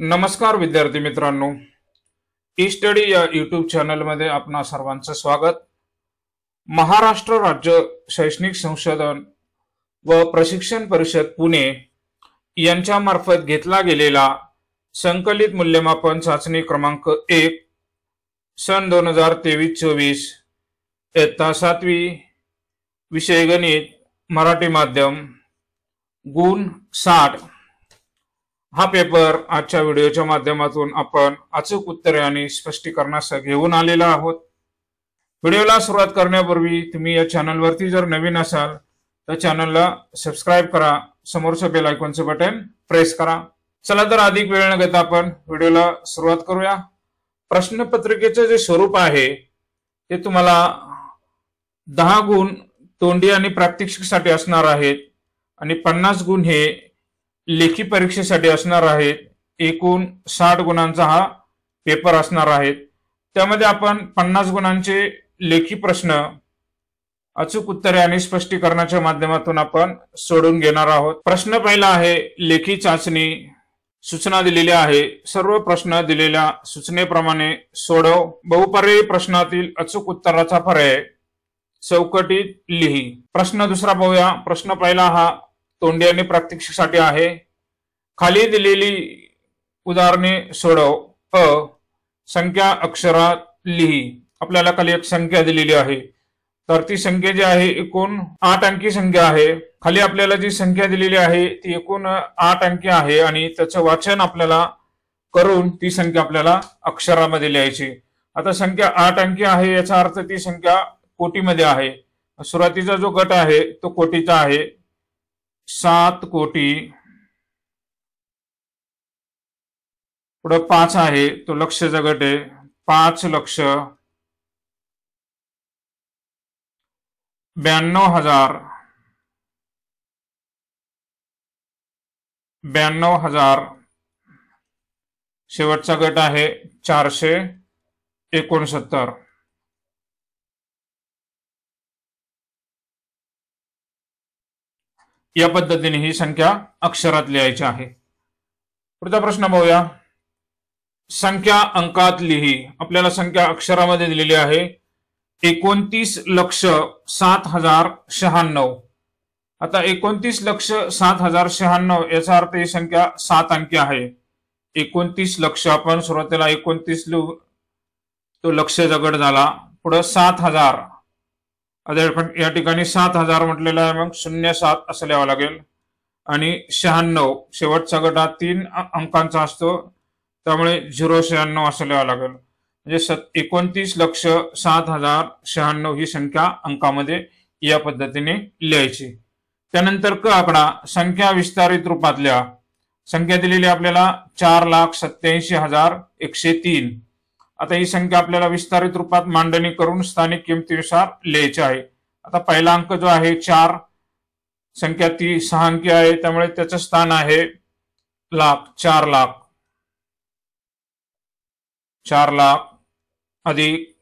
नमस्कार विद्यार्थी मित्रांनो, ई स्टडी या यूट्यूब चॅनलमध्ये आपणा सर्वांचं स्वागत। महाराष्ट्र राज्य शैक्षणिक संशोधन व प्रशिक्षण परिषद पुणे यांच्या मार्फत घेतला गेलेला संकलित मूल्यमापन चाचणी क्रमांक 1 सन 2023-24 इयत्ता 7वी विषय गणित मराठी माध्यम गुण 60 हा पेपर आजच्या व्हिडिओच्या माध्यमातून आपण अचूक उत्तरे आणि स्पष्टीकरणासह घेऊन आलेला आहोत। व्हिडिओला सुरुवात करण्यापूर्वी तुम्ही या चॅनलवरती जर नवीन असाल तर चॅनलला सबस्क्राइब करा, समोरच्या बेल आयकॉनचे बटन प्रेस करा। चला तर अधिक वेळ न घेता आपण व्हिडिओला सुरुवात करूया। प्रश्नपत्रिकेचे जे स्वरूप आहे ते तुम्हाला 10 गुण तोंडी आणि प्रात्यक्षिकसाठी असणार आहेत आणि 50 गुण हे लेखी परीक्षेसाठी असणार आहेत। एकूण 60 गुणांचा हा पेपर असणार आहे। त्यामध्ये आपण 50 गुणांचे लेखी प्रश्न अचूक उत्तरे आणि स्पष्टीकरणाच्या माध्यमातून आपण सोडून घेणार आहोत। प्रश्न पहिला आहे लेखी चाचणी। सूचना दिलेली आहे, सर्व प्रश्न दिलेल्या सूचनेप्रमाणे सोडव। बहुपर्यायी प्रश्नातील अचूक उत्तराचा पर्याय चौकटीत लिही। प्रश्न दुसरा पाहूया। प्रश्न पहिला हा तोंडी आणि प्रात्यक्षिकसाठी आहे। खाली दिलेली उदाहरणे सोडव। अ संख्या अक्षरात लिही। आपल्याला खाली एक संख्या दिलेली आहे, तर ती संख्या जी आहे एकूण 8 अंकी संख्या आहे। खाली आपल्याला जी संख्या दिलेली आहे ती एकूण 8 अंकी आहे आणि त्याचं वाचन आपल्याला करून ती संख्या आपल्याला अक्षरामध्ये लिहायची। आता संख्या 8 अंकी आहे याचा अर्थ ती संख्या कोटीमध्ये आहे। सुरुवातीचा जो गट आहे तो कोटीचा आहे। 7 कोटी, पुढे 5 आहे तो लक्षाचा गट आहे। 5 लक्ष, 92,000, 92,000, शेवटचा गट आहे 469। या पद्धतीने ही संख्या अक्षरात लिहायची आहे। पुढचा प्रश्न पाहूया। संख्या अंकात लिही। आपल्याला संख्या अक्षरामध्ये दिलेली आहे 29,07,096। आता 29,07,096 याचा अर्थ ही संख्या 7 अंकी आहे। 29 लक्ष आपण सुरुवातीला 29 लिहू, तो लक्षाचा गट झाला। पुढे 7,000, या ठिकाणी 7,000 म्हटलेलं आहे, मग 07 असं लिहावं लागेल। आणि 96 शेवटचा गट हा 3 अंकांचा असतो, त्यामुळे 096 असं लिहावं लागेल। म्हणजे 29,07,096 ही संख्या अंकामध्ये या पद्धतीने लिहायची। त्यानंतर क आकडा संख्या विस्तारित रूपातल्या संख्या दिलेली आपल्याला 4,87,103। आता ही संख्या आपल्याला विस्तारित रूपात मांडणी करून स्थानिक किमतीनुसार लिहायची आहे। आता पहिला अंक जो आहे 4, संख्या ती 6 अंकी आहे, त्यामुळे त्याचं स्थान आहे लाख। 4 लाख, 4 लाख अधिक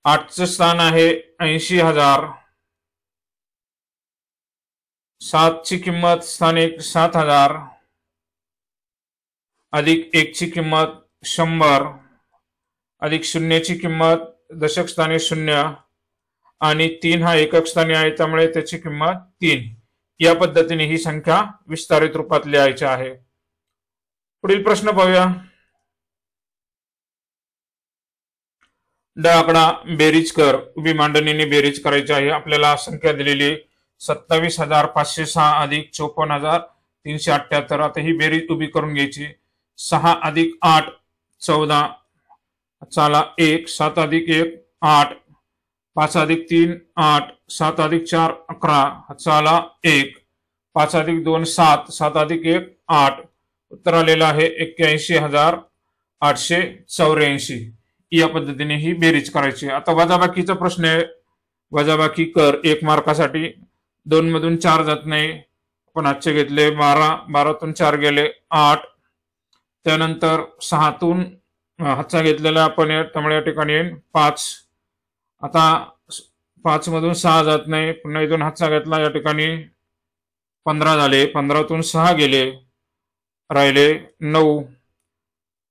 8चं स्थान आहे 80,000। 7ची किंमत स्थानिक 7,000 अधिक 1ची किंमत 100 अधिक 0ची किंमत दशक स्थानी 0 आणि 3 हा एकक स्थानी आहे, त्यामुळे त्याची किंमत 3। या पद्धतीने ही संख्या विस्तारित रूपात लिहायची आहे। पुढील प्रश्न पाहूया। ड आकडा बेरीज कर। उभी मांडणीने बेरीज करायची आहे। आपल्याला संख्या दिलेली 27,506 अधिक 54,378। आता ही बेरीज उभी करून घ्यायची। 6 अधिक 8 14, चाला 1, 7 अधिक 1 8, 5 अधिक 3 8, 7 अधिक 4 11, चाला 1, 5 अधिक 2 7, 7 अधिक 1 8। उत्तर आलेलं आहे 81,884। या पद्धतीने ही बेरीज करायची। आता वजाबाकीचा प्रश्न आहे। वजाबाकी कर 1 मार्कासाठी। 2 मधून 4 जात नाही, आपण आजचे घेतले 12, 12तून 4 गेले 8। त्यानंतर 6तून हातचा घेतलेला आपण, त्यामुळे या ठिकाणी 5। आता 5 मधून 6 जात नाही, पुन्हा इथून हातचा घेतला, या ठिकाणी 15 झाले। 15तून 6 गेले, राहिले 9।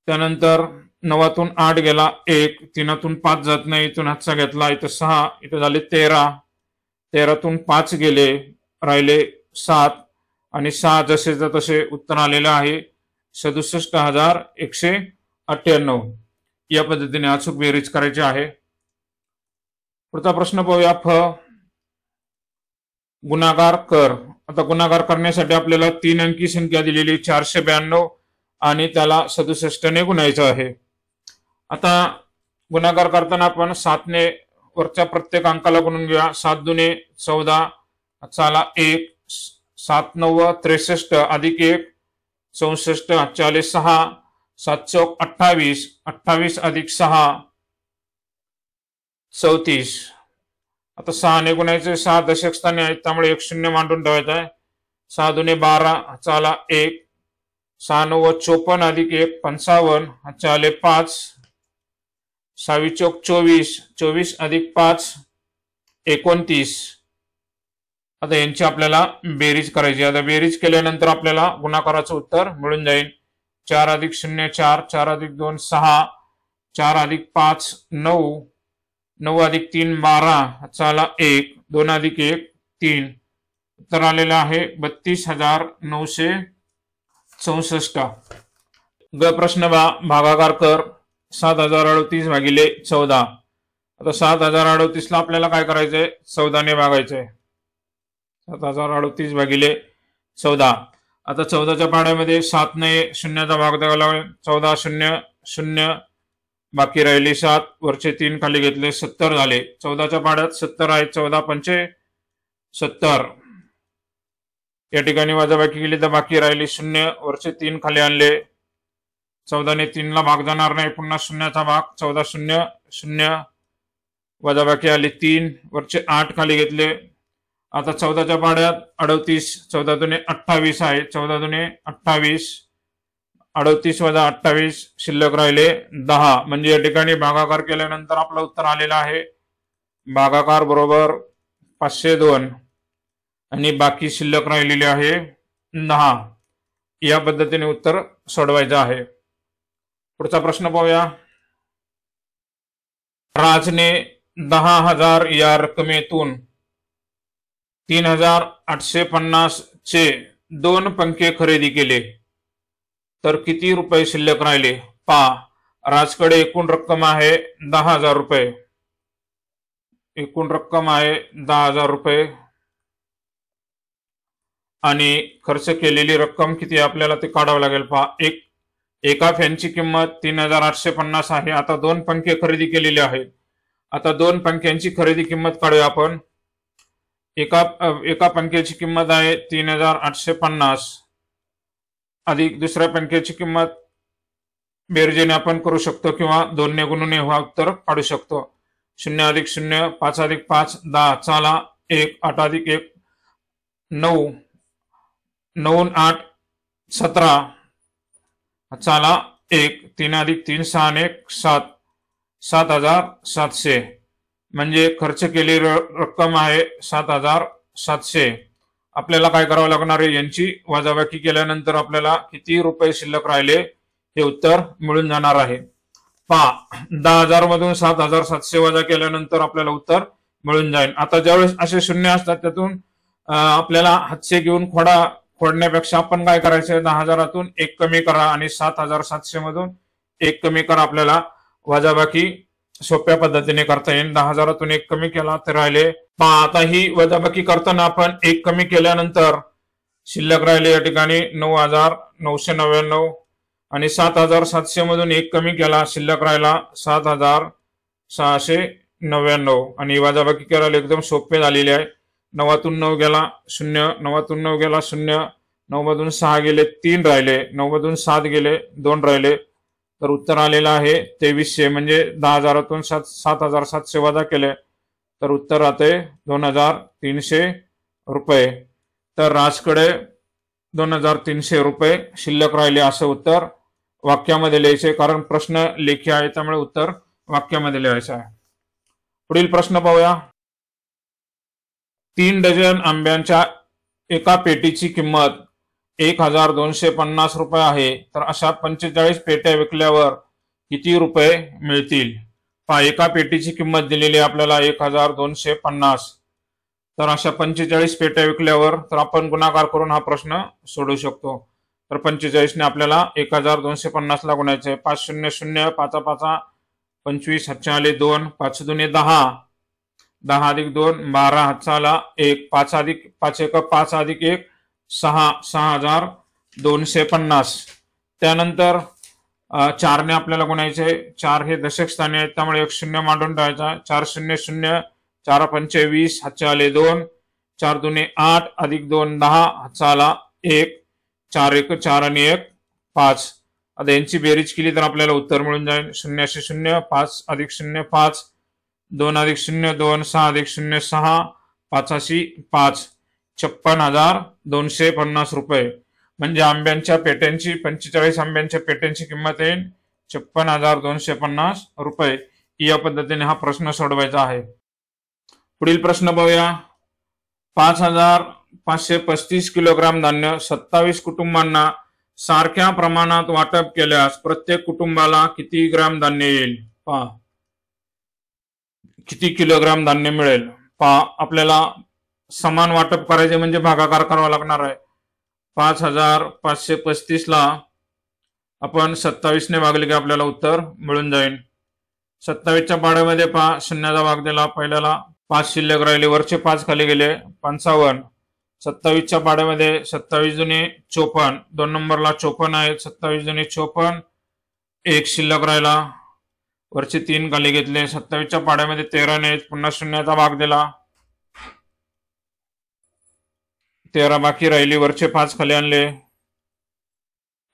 त्यानंतर 9तून 8 गेला 1, 3तून 5 जात नाही, इथून हातचा घेतला, इथं 6, इथं झाले 13, 13तून 5 गेले, राहिले 7 आणि 6 जसे तसे उत्तर आलेलं आहे 67,198. या पद्धतीने अचूक बेरीज करायची आहे. पुढचा प्रश्न पाहूया. गुणाकार कर. आता गुणाकार करण्यासाठी आपल्याला 3 अंकी संख्या दिलेली 492 आणि त्याला 67 ने गुणायचं आहे. आता गुणाकार करताना आपण 7 ने वरच्या प्रत्येक अंकाला गुणून घेऊया. 7 दुने 14, चाला 1, 7 9 63 अधिक 1 64, हातचे आले 6, 7 चौक 28, 28 अधिक 6 34. आता 6 ने गुणायचे. 6 दशक स्थानी आहेत त्यामुळे 1 0 मांडून ठेवायचा आहे. 6 दुने 12, चाला 1, 6 9 54 अधिक 1 55, हातचे आले 5, 6 चौक 24, 24 अधिक 5 29. आता यांची आपल्याला बेरीज करायची. आता बेरीज केल्यानंतर आपल्याला गुणाकाराचं उत्तर मिळून जाईल. 4 अधिक 0 4, 4 अधिक 2 6, 4 अधिक 5 9, 9 अधिक 3 12, चाला 1, 2 अधिक 1 3. उत्तर आलेलं आहे 32,964. ग प्रश्न भागाकार कर. 7,038 भागिले 14. आता 7,038 ला आपल्याला काय करायचंय? 14 ने भागायचंय. 7,038 भागिले 14. आता 14च्या पाड्यामध्ये 7 ने शून्याचा भाग द्यावा लागेल. 14 0 0, बाकी राहिली 7, वरचे 3 खाली घेतले 70 झाले. 14च्या पाड्यात 70 आहे. 14 पंचे 70. या ठिकाणी वजाबाकी केली तर बाकी राहिली 0, वरचे 3 खाली आणले. 14 ने 3 ला भाग जाणार नाही, पुन्हा शून्याचा भाग. 14 0 0, वजाबाकी आली 3, वरचे 8 खाली घेतले. आता 14च्या पाड्यात 38, 14 दुने 28 आहे. 14 दुने 28, 38 वजा 28, शिल्लक राहिले 10. म्हणजे या ठिकाणी भागाकार केल्यानंतर आपलं उत्तर आलेलं आहे भागाकार बरोबर 502 आणि बाकी शिल्लक राहिलेली आहे 10. या पद्धतीने उत्तर सोडवायचं आहे. पुढचा प्रश्न पाहूया. राजने 10,000 या रकमेतून 3,850 चे 2 पंखे खरेदी केले तर किती रुपये शिल्लक राहिले? पहा, राजकडे एकूण रक्कम आहे 10,000 रुपये. एकूण रक्कम आहे 10,000 रुपये आणि खर्च केलेली रक्कम किती आपल्याला ते काढावं लागेल. पहा, एका फॅनची किंमत 3,850 आहे. आता 2 पंखे खरेदी केलेले आहेत. आता 2 पंख्यांची खरेदी किंमत काढूया आपण. एका पंख्याची किंमत आहे 3,850 अधिक दुसऱ्या पंख्याची किंमत बेरजेने आपण करू शकतो किंवा 2 ने गुणून हा उत्तर काढू शकतो. 0 अधिक 0, 5 अधिक 5 10, चाला 1, 8 अधिक 1 9, 9 8 17, चाला 1, 3 अधिक 3 6 आणि 1 7, 7,700. म्हणजे खर्च केलेली रक्कम आहे 7,700. आपल्याला काय करावं लागणार आहे? यांची वजाबाकी केल्यानंतर आपल्याला किती रुपये शिल्लक राहिले हे उत्तर मिळून जाणार आहे. पहा, 10,000 मधून 7,700 वजा केल्यानंतर आपल्याला उत्तर मिळून जाईल. आता ज्यावेळेस असे शून्य असतात त्यातून आपल्याला हातचे घेऊन खोडण्यापेक्षा आपण काय करायचं? 10,000तून 1 कमी करा आणि 7,700 मधून 1 कमी करा. आपल्याला वजाबाकी सोप्या पद्धतीने करता येईल. 10,000तून 1 कमी केला तर राहिले. पहा, आता ही वजाबाकी करताना आपण 1 कमी केल्यानंतर शिल्लक राहिले या ठिकाणी 9,999 आणि 7,700 मधून 1 कमी केला, शिल्लक राहिला 7,699 आणि वजाबाकी करायला एकदम सोपे झालेले आहे. 9तून 9 गेला 0, 9तून 9 गेला 0, 9 मधून 6 गेले 3 राहिले, 9 मधून 7 गेले 2 राहिले. तर उत्तर आलेलं आहे 2300. म्हणजे 10,000तून 7,700 वजा केले तर उत्तर राहते 2,300 रुपये. तर राजकडे 2,300 रुपये शिल्लक राहिले असं उत्तर वाक्यामध्ये लिहायचे, कारण प्रश्न लेखी आहे त्यामुळे उत्तर वाक्यामध्ये लिहायचं आहे. पुढील प्रश्न पाहूया. 3 डझन आंब्यांच्या एका पेटीची किंमत 1250 रुपये आहे, तर अशा 45 पेट्या विकल्यावर किती रुपये मिळतील? पहा, एका पेटीची किंमत दिलेली आहे आपल्याला 1250. तर अशा 45 पेट्या विकल्यावर तर आपण गुणाकार करून हा प्रश्न सोडवू शकतो. तर 45 ने आपल्याला 1250 ला गुणायचे. 5 0 0 5 5 25 हातच्या आले 2, 5 2 10, 10 अधिक 2 12 हातचा आला 1, 5 अधिक 5 1 5 अधिक 1 6, 6250. त्यानंतर 4 ने आपल्याला गुणायचे. 4 हे दशक स्थानी आहेत, त्यामुळे एक शून्य मांडून ठेवायचा. 4 0 0 4 5 20 हातच्या आले 2, 4 2 8 अधिक 2 10 हातचा आला 1, 4 1 4 आणि 1 5. आता यांची बेरीज केली तर आपल्याला उत्तर मिळून जाईल. 0 0 5 अधिक 0 5, 2 अधिक 0 2, 6 अधिक 0 6, 5 5, 56,250 रुपये. म्हणजे आंब्यांच्या पेट्यांची 45 आंब्यांच्या पेट्यांची किंमत येईल 56,250 रुपये. या पद्धतीने हा प्रश्न सोडवायचा आहे. पुढील प्रश्न पाहूया. 5,535 किलोग्राम धान्य 27 कुटुंबांना सारख्या प्रमाणात वाटप केल्यास प्रत्येक कुटुंबाला किती ग्राम धान्य येईल? पहा, किती किलोग्राम धान्य मिळेल? पहा, आपल्याला समान वाटप करायचे म्हणजे भागाकार करावा लागणार आहे. 5,535 ला आपण 27 ने भागले की आपल्याला उत्तर मिळून जाईल. 27च्या पाड्यामध्ये पहा, शून्याचा भाग दिला, पहिल्याला 5 शिल्लक राहिले, वरचे 5 खाली गेले 55. 27च्या पाड्यामध्ये 27 दुने 54, 2 नंबरला 54 आहेत. 27 दुने 54, 1 शिल्लक राहिला, वरचे 3 खाली घेतले. 27च्या पाड्यामध्ये 13 ने पुन्हा शून्याचा भाग दिला, 13 बाकी राहिली, वरचे 5 खाली आणले,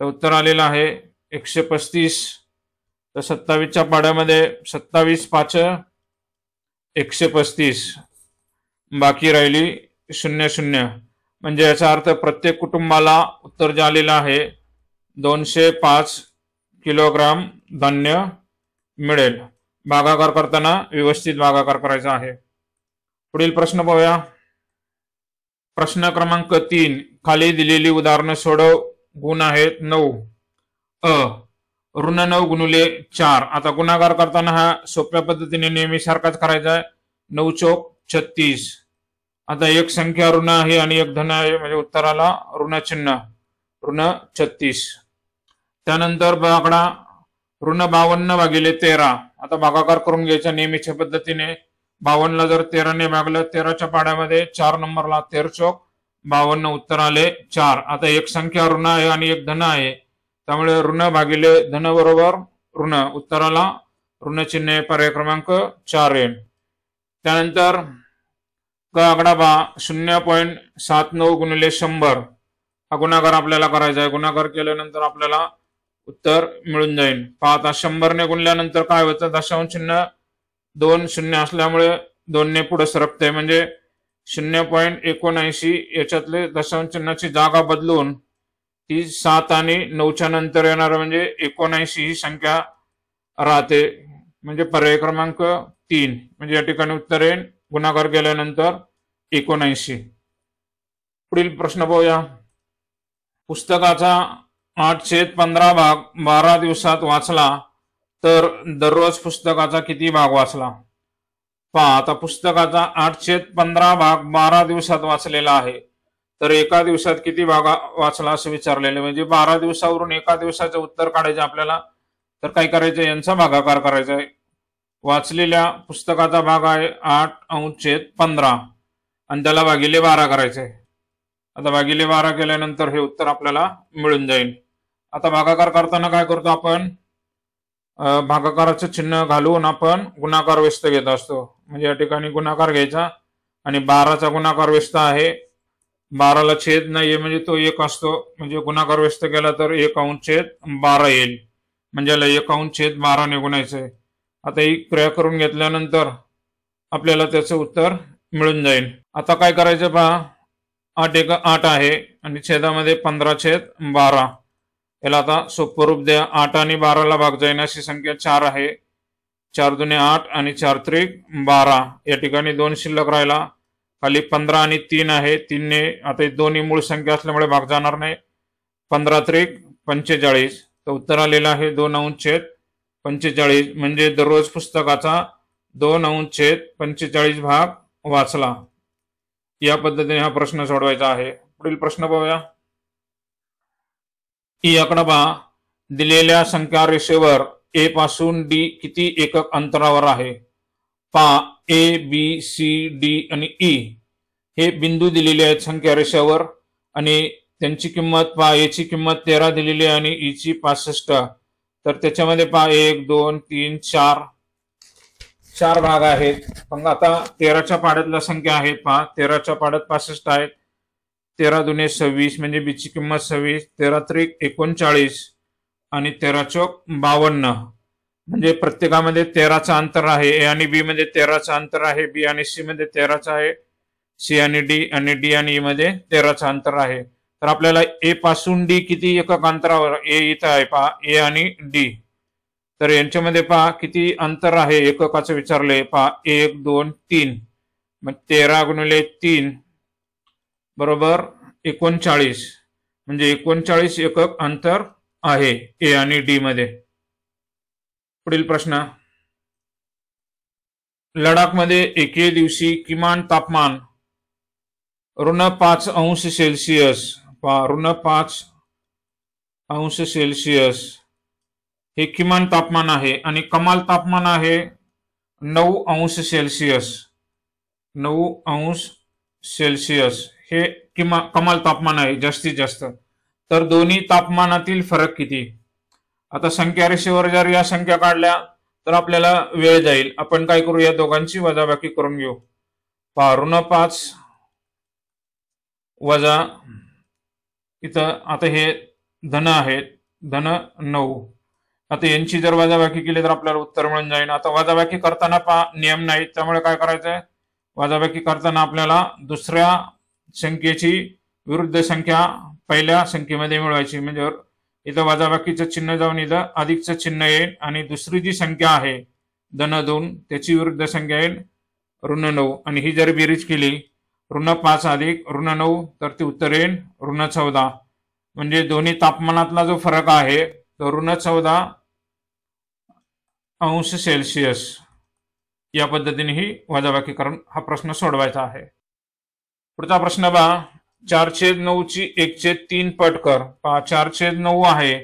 तर उत्तर आलेलं आहे 135. तर 27च्या पाड्यामध्ये 27 5 135, बाकी राहिली 0 0. म्हणजे याचा अर्थ प्रत्येक कुटुंबाला उत्तर जे आलेलं आहे 205 किलोग्राम धान्य मिळेल. भागाकार करताना व्यवस्थित भागाकार करायचा आहे. पुढील प्रश्न पाहूया. प्रश्न क्रमांक 3. खाली दिलेली उदाहरणं सोडव. गुण आहेत 9. ऋण 9 गुणिले 4. आता गुणाकार करताना हा सोप्या पद्धतीने नेहमी सारखाच करायचा आहे. 9 चौक 36. आता एक संख्या ऋण आहे आणि एक धन आहे, म्हणजे उत्तराला ऋण चिन्ह, ऋण 36. त्यानंतर आकडा ऋण 52 भागिले 13. आता भागाकार करून घ्यायचा नेहमीच्या पद्धतीने. 52 ला जर 13 ने भागलं, 13च्या पाड्यामध्ये 4 नंबरला 13 चौक 52, उत्तर आले 4. आता एक संख्या ऋण आहे आणि एक धन आहे, त्यामुळे ऋण भागिले धन बरोबर ऋण, उत्तराला ऋण चिन्ह, पर्याय क्रमांक 4 येईल. त्यानंतर आकडा 0.79 गुणिले 100. हा गुणाकार आपल्याला करायचा आहे. गुणाकार केल्यानंतर आपल्याला उत्तर मिळून जाईल. पहा, आता 100 ने गुणल्यानंतर काय होतं? दशांश चिन्ह 2 0 असल्यामुळे 2 ने पुढे सरकते, म्हणजे 0.79. याच्यातले दशांश चिन्हाची जागा बदलून ती 7 आणि 9च्या नंतर येणार, म्हणजे 79 ही संख्या राहते, म्हणजे पर्याय क्रमांक 3. म्हणजे या ठिकाणी उत्तर येईल गुणाकार केल्यानंतर 79. पुढील प्रश्न पाहूया. पुस्तकाचा 8/15 भाग 12 दिवसात वाचला तर दररोज पुस्तकाचा किती भाग वाचला? पहा, आता पुस्तकाचा 8/15 भाग 12 दिवसात वाचलेला आहे, तर एका दिवसात किती भाग वाचला असं विचारलेलं, म्हणजे 12 दिवसावरून एका दिवसाचं उत्तर काढायचं आपल्याला. तर काय करायचं? यांचा भागाकार करायचा आहे. वाचलेल्या पुस्तकाचा भाग आहे 8/15 आणि त्याला भागिले 12 करायचंय. आता भागिले 12 केल्यानंतर हे उत्तर आपल्याला मिळून जाईल. आता भागाकार करताना काय करतो आपण? भागाकाराचं चिन्ह घालून आपण गुणाकार व्यस्त घेत असतो. म्हणजे या ठिकाणी गुणाकार घ्यायचा आणि 12चा गुणाकार व्यस्त आहे, 12ला छेद नाहीये, म्हणजे तो 1 असतो, म्हणजे गुणाकार व्यस्त केला तर 1/12 येईल, म्हणजे याला 1/12 ने गुणायचंय. आता ही क्रिया करून घेतल्यानंतर आपल्याला त्याचं उत्तर मिळून जाईल. आता काय करायचं पहा, 8 1 8 आहे आणि छेदामध्ये 15/12. याला आता सोपं रूप द्या. 8 आणि 12ला भाग जाईल अशी संख्या 4 आहे. 4 दुने 8 आणि 4 त्रिक 12. या ठिकाणी 2 शिल्लक राहिला, खाली 15 आणि 3 आहे. 3 ने आता दोन्ही मूळ संख्या असल्यामुळे भाग जाणार नाही, 15 त्रिक 45. तर उत्तर आलेलं आहे 2/45 म्हणजे दररोज पुस्तकाचा 2/45 भाग वाचला. या पद्धतीने हा प्रश्न सोडवायचा आहे. पुढील प्रश्न पाहूया. ही आकडा पहा. दिलेल्या संख्या रेषेवर ए पासून डी किती एकक अंतरावर आहे? पहा, ए बी सी डी आणि ई हे बिंदू दिलेले आहेत संख्या रेषेवर आणि त्यांची किंमत पहा. ए ची किंमत 13 दिलेली आहे आणि ई ची 65. तर त्याच्यामध्ये पहा 1 2 3 4 भाग आहेत. मग आता 13च्या पाड्यातल्या संख्या आहेत पहा. 13च्या पाड्यात 65 आहेत. 13 दुने 26 म्हणजे बी ची किंमत 26. 13 त्रिक 39 आणि 13 चौक 52 म्हणजे प्रत्येकामध्ये 13चं अंतर आहे. ए आणि बी मध्ये 13चं अंतर आहे. बी आणि सी मध्ये 13चं आहे. सी आणि डी आणि ई मध्ये 13चं अंतर आहे. तर आपल्याला ए पासून डी किती एकक अंतरावर? ए इथं आहे पहा, ए आणि डी. तर यांच्यामध्ये पहा किती अंतर आहे एककाचं विचारले. पहा 1 2 3 मग 13 गुणिले 3 बरोबर 39 म्हणजे 39 एकक अंतर आहे ए आणि डी मध्ये. पुढील प्रश्न. लडाखमध्ये एके दिवशी किमान तापमान -5°C पहा -5°C हे किमान तापमान आहे आणि कमाल तापमान आहे 9°C. 9°C हे कमाल तापमान आहे जास्तीत जास्त. तर दोन्ही तापमानातील फरक किती? आता संख्या रेषेवर जर या संख्या काढल्या तर आपल्याला वेळ जाईल. आपण काय करू, या दोघांची वजाबाकी करून घेऊ. पहा -5 वजा इथं आता हे धन आहेत, धन 9. आता यांची जर वजाबाकी केली तर आपल्याला उत्तर मिळून जाईल. आता वजाबाकी करताना पहा नियम नाही, त्यामुळे काय करायचंय, वजाबाकी करताना आपल्याला दुसऱ्या संख्येची विरुद्ध संख्या पहिल्या संख्येमध्ये मिळवायची. म्हणजे इथं वजाबाकीचं चिन्ह जाऊन इथं अधिकचं चिन्ह येईल आणि दुसरी जी संख्या आहे धन 2 त्याची विरुद्ध संख्या येईल -9 आणि ही जर बेरीज केली -5 अधिक -9 तर ते उत्तर येईल -14. म्हणजे दोन्ही तापमानातला जो फरक आहे तो -14°C. या पद्धतीने ही वजाबाकी करून हा प्रश्न सोडवायचा आहे. पुढचा प्रश्न पहा. 4/9 ची 1/3 पट कर. पहा 4/9 आहे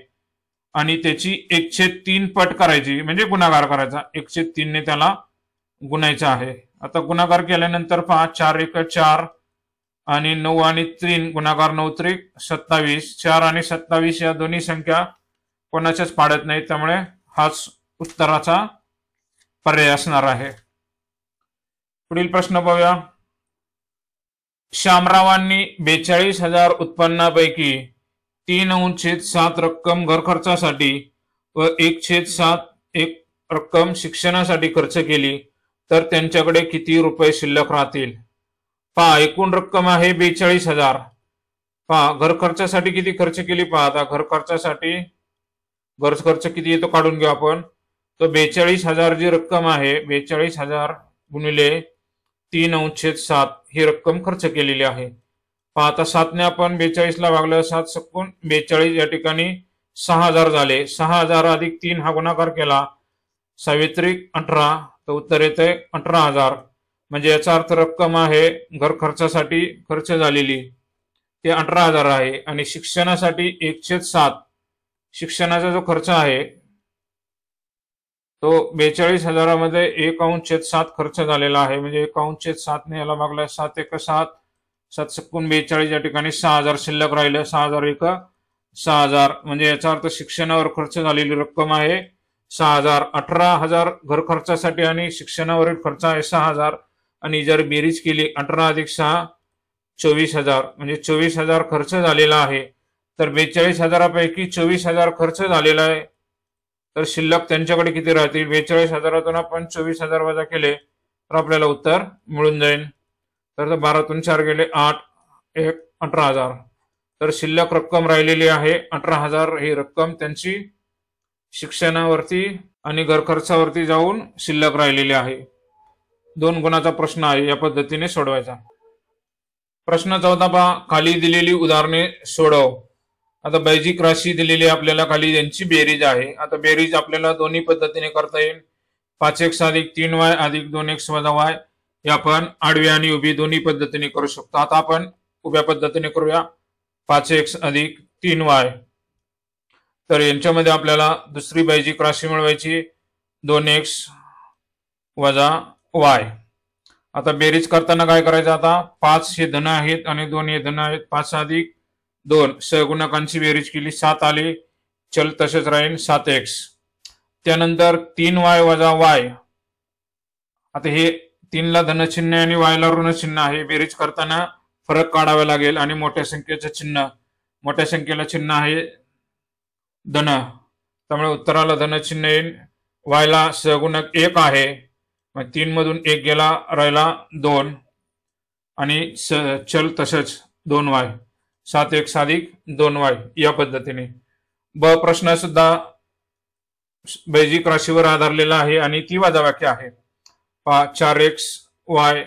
आणि त्याची 1/3 पट करायची म्हणजे गुणाकार करायचा. 1/3 ने त्याला गुणायचं आहे. आता गुणाकार केल्यानंतर पहा 4 × 4 आणि 9 आणि 3 गुणाकार 9 त्रिक 27. 4 आणि 27 या दोन्ही संख्या कोणाच्याच पाड्यात नाही, त्यामुळे हाच उत्तराचा पर्याय असणार आहे. पुढील प्रश्न पाहूया. शामरावांनी 42,000 उत्पन्नापैकी 3/7 रक्कम घर खर्चासाठी व 1/7 रक्कम शिक्षणासाठी खर्च केली तर त्यांच्याकडे किती रुपये शिल्लक राहतील? पहा एकूण रक्कम आहे 42,000. पहा घर खर्चासाठी किती खर्च केली. पहा आता घर खर्चासाठी घर खर्च किती येतो काढून घेऊ आपण. तो 42,000 जी रक्कम आहे 42,000 गुणिले 3/7 ही रक्कम खर्च केलेली आहे. पहा आता 7 ने आपण 42 ला भागलं, 7 × 42 या ठिकाणी 6,000 झाले. 6,000 अधिक 3 हा गुणाकार केला 18 तर उत्तर येते 18,000. म्हणजे याचा अर्थ रक्कम आहे घर खर्चासाठी खर्च झालेली ते 18,000 आहे आणि शिक्षणासाठी 1/7 शिक्षणाचा जो खर्च आहे तो 42,000 मध्ये 1/7 खर्च झालेला आहे. म्हणजे 1/7 ने याला भागला 7 × 7 7 × 42 या ठिकाणी 6,000 शिल्लक राहिलं. 6,000 × 6,000 म्हणजे याचा अर्थ शिक्षणावर खर्च झालेली रक्कम आहे 6,000. 18,000 घर खर्चासाठी आणि शिक्षणावरील खर्च आहे 6,000 आणि जर बेरीज केली 18 अधिक 6 24,000 म्हणजे 24,000 खर्च झालेला आहे. तर 42,000 पैकी 24,000 खर्च झालेला आहे तर शिल्लक त्यांच्याकडे किती राहतील? 42,000 आपण 24,000 वजा केले तर आपल्याला उत्तर मिळून जाईल. तर 12 4 गेले 8 1 18,000 तर शिल्लक रक्कम राहिलेली आहे 18,000. ही रक्कम त्यांची शिक्षणावरती आणि घर खर्चावरती जाऊन शिल्लक राहिलेली आहे. 2 गुणाचा प्रश्न आहे, या पद्धतीने सोडवायचा. प्रश्न 14 पहा. खाली दिलेली उदाहरणे सोडव. आता बैजिक राशी दिलेली आपल्याला खाली यांची बेरीज आहे. आता बेरीज आपल्याला दोन्ही पद्धतीने करता येईल. 5x अधिक 3y अधिक 2x वजा y हे आपण आडवी आणि उभी दोन्ही पद्धतीने करू शकतो. आता आपण उभ्या पद्धतीने करूया. 5x अधिक 3y, तर यांच्यामध्ये आपल्याला दुसरी बैजिक राशी मिळवायची 2x वजा y. आता बेरीज करताना काय करायचं, आता 5 हे धन आहेत आणि 2 हे धन आहेत. 5 अधिक 2 सहगुणकांची बेरीज केली 7 आली, चल तसेच राहील 7x. त्यानंतर 3y वजा y. आता हे 3 ला धनचिन्ह आणि y ला ऋणचिन्ह आहे. बेरीज करताना फरक काढावा लागेल आणि मोठ्या संख्येचं चिन्ह, मोठ्या संख्येला चिन्ह आहे धन, त्यामुळे उत्तराला धनचिन्ह येईल. y ला सहगुणक 1 आहे, मग 3 मधून 1 गेला, राहिला 2 आणि चल तसंच 2y. 7x अधिक 2y या पद्धतीने. ब प्रश्न सुद्धा बैजिक राशीवर आधारलेला आहे आणि ती वजाबाकी आहे. 4xy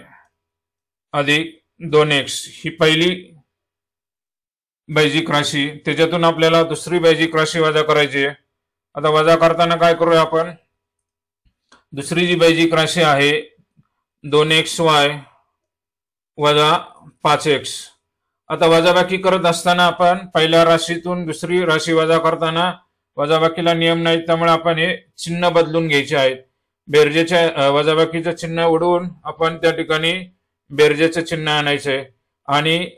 अधिक 2x ही पहिली बैजिक राशी, त्याच्यातून आपल्याला दुसरी बैजिक राशी वजा करायची आहे. आता वजा करताना काय करूया आपण, दुसरी जी बैजिक राशी आहे 2xy वजा 5x. आता वजाबाकी करत असताना आपण पहिल्या राशीतून दुसरी राशी वजा करताना वजाबाकीला नियम नाही, त्यामुळे आपण हे चिन्ह बदलून घ्यायचे आहेत. बेरजेच्या वजाबाकीचं चिन्ह उडवून आपण त्या ठिकाणी बेरजेचं चिन्ह आणायचंय आणि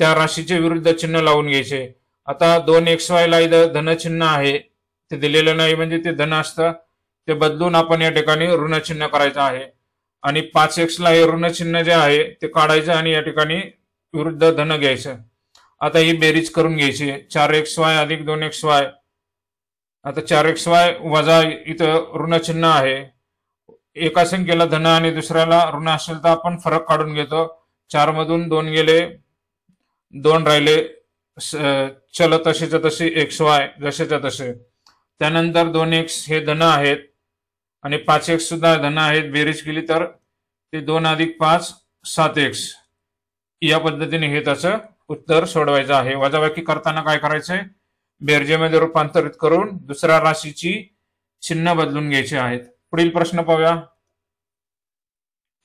त्या राशीचे विरुद्ध चिन्ह लावून घ्यायचे. आता 2xy ला इथं धन चिन्ह आहे, ते दिलेलं नाही म्हणजे ते धन असतं, ते बदलून आपण या ठिकाणी ऋण चिन्ह करायचं आहे. आणि 5x ला हे ऋण चिन्ह जे आहे ते काढायचं आणि या ठिकाणी विरुद्ध धन घ्यायचं. आता ही बेरीज करून घ्यायची. 4xy अधिक 2xy. आता 4xy वजा इथं ऋण चिन्ह आहे. एका संख्येला धन आणि दुसऱ्याला ऋण असेल तर आपण फरक काढून घेतो. 4 मधून 2 गेले, 2 राहिले, चल तसेच तसे xy जसेच्या तसे. त्यानंतर 2x हे धन आहेत आणि 5x सुद्धा धन आहेत. बेरीज केली तर ते 2 अधिक 5 7x या पद्धतीने हे त्याचं उत्तर सोडवायचं आहे. वजाबाकी करताना काय करायचंय, बेरजेमध्ये रूपांतरित करून दुसऱ्या राशीची चिन्ह बदलून घ्यायचे आहेत. पुढील प्रश्न पाहूया.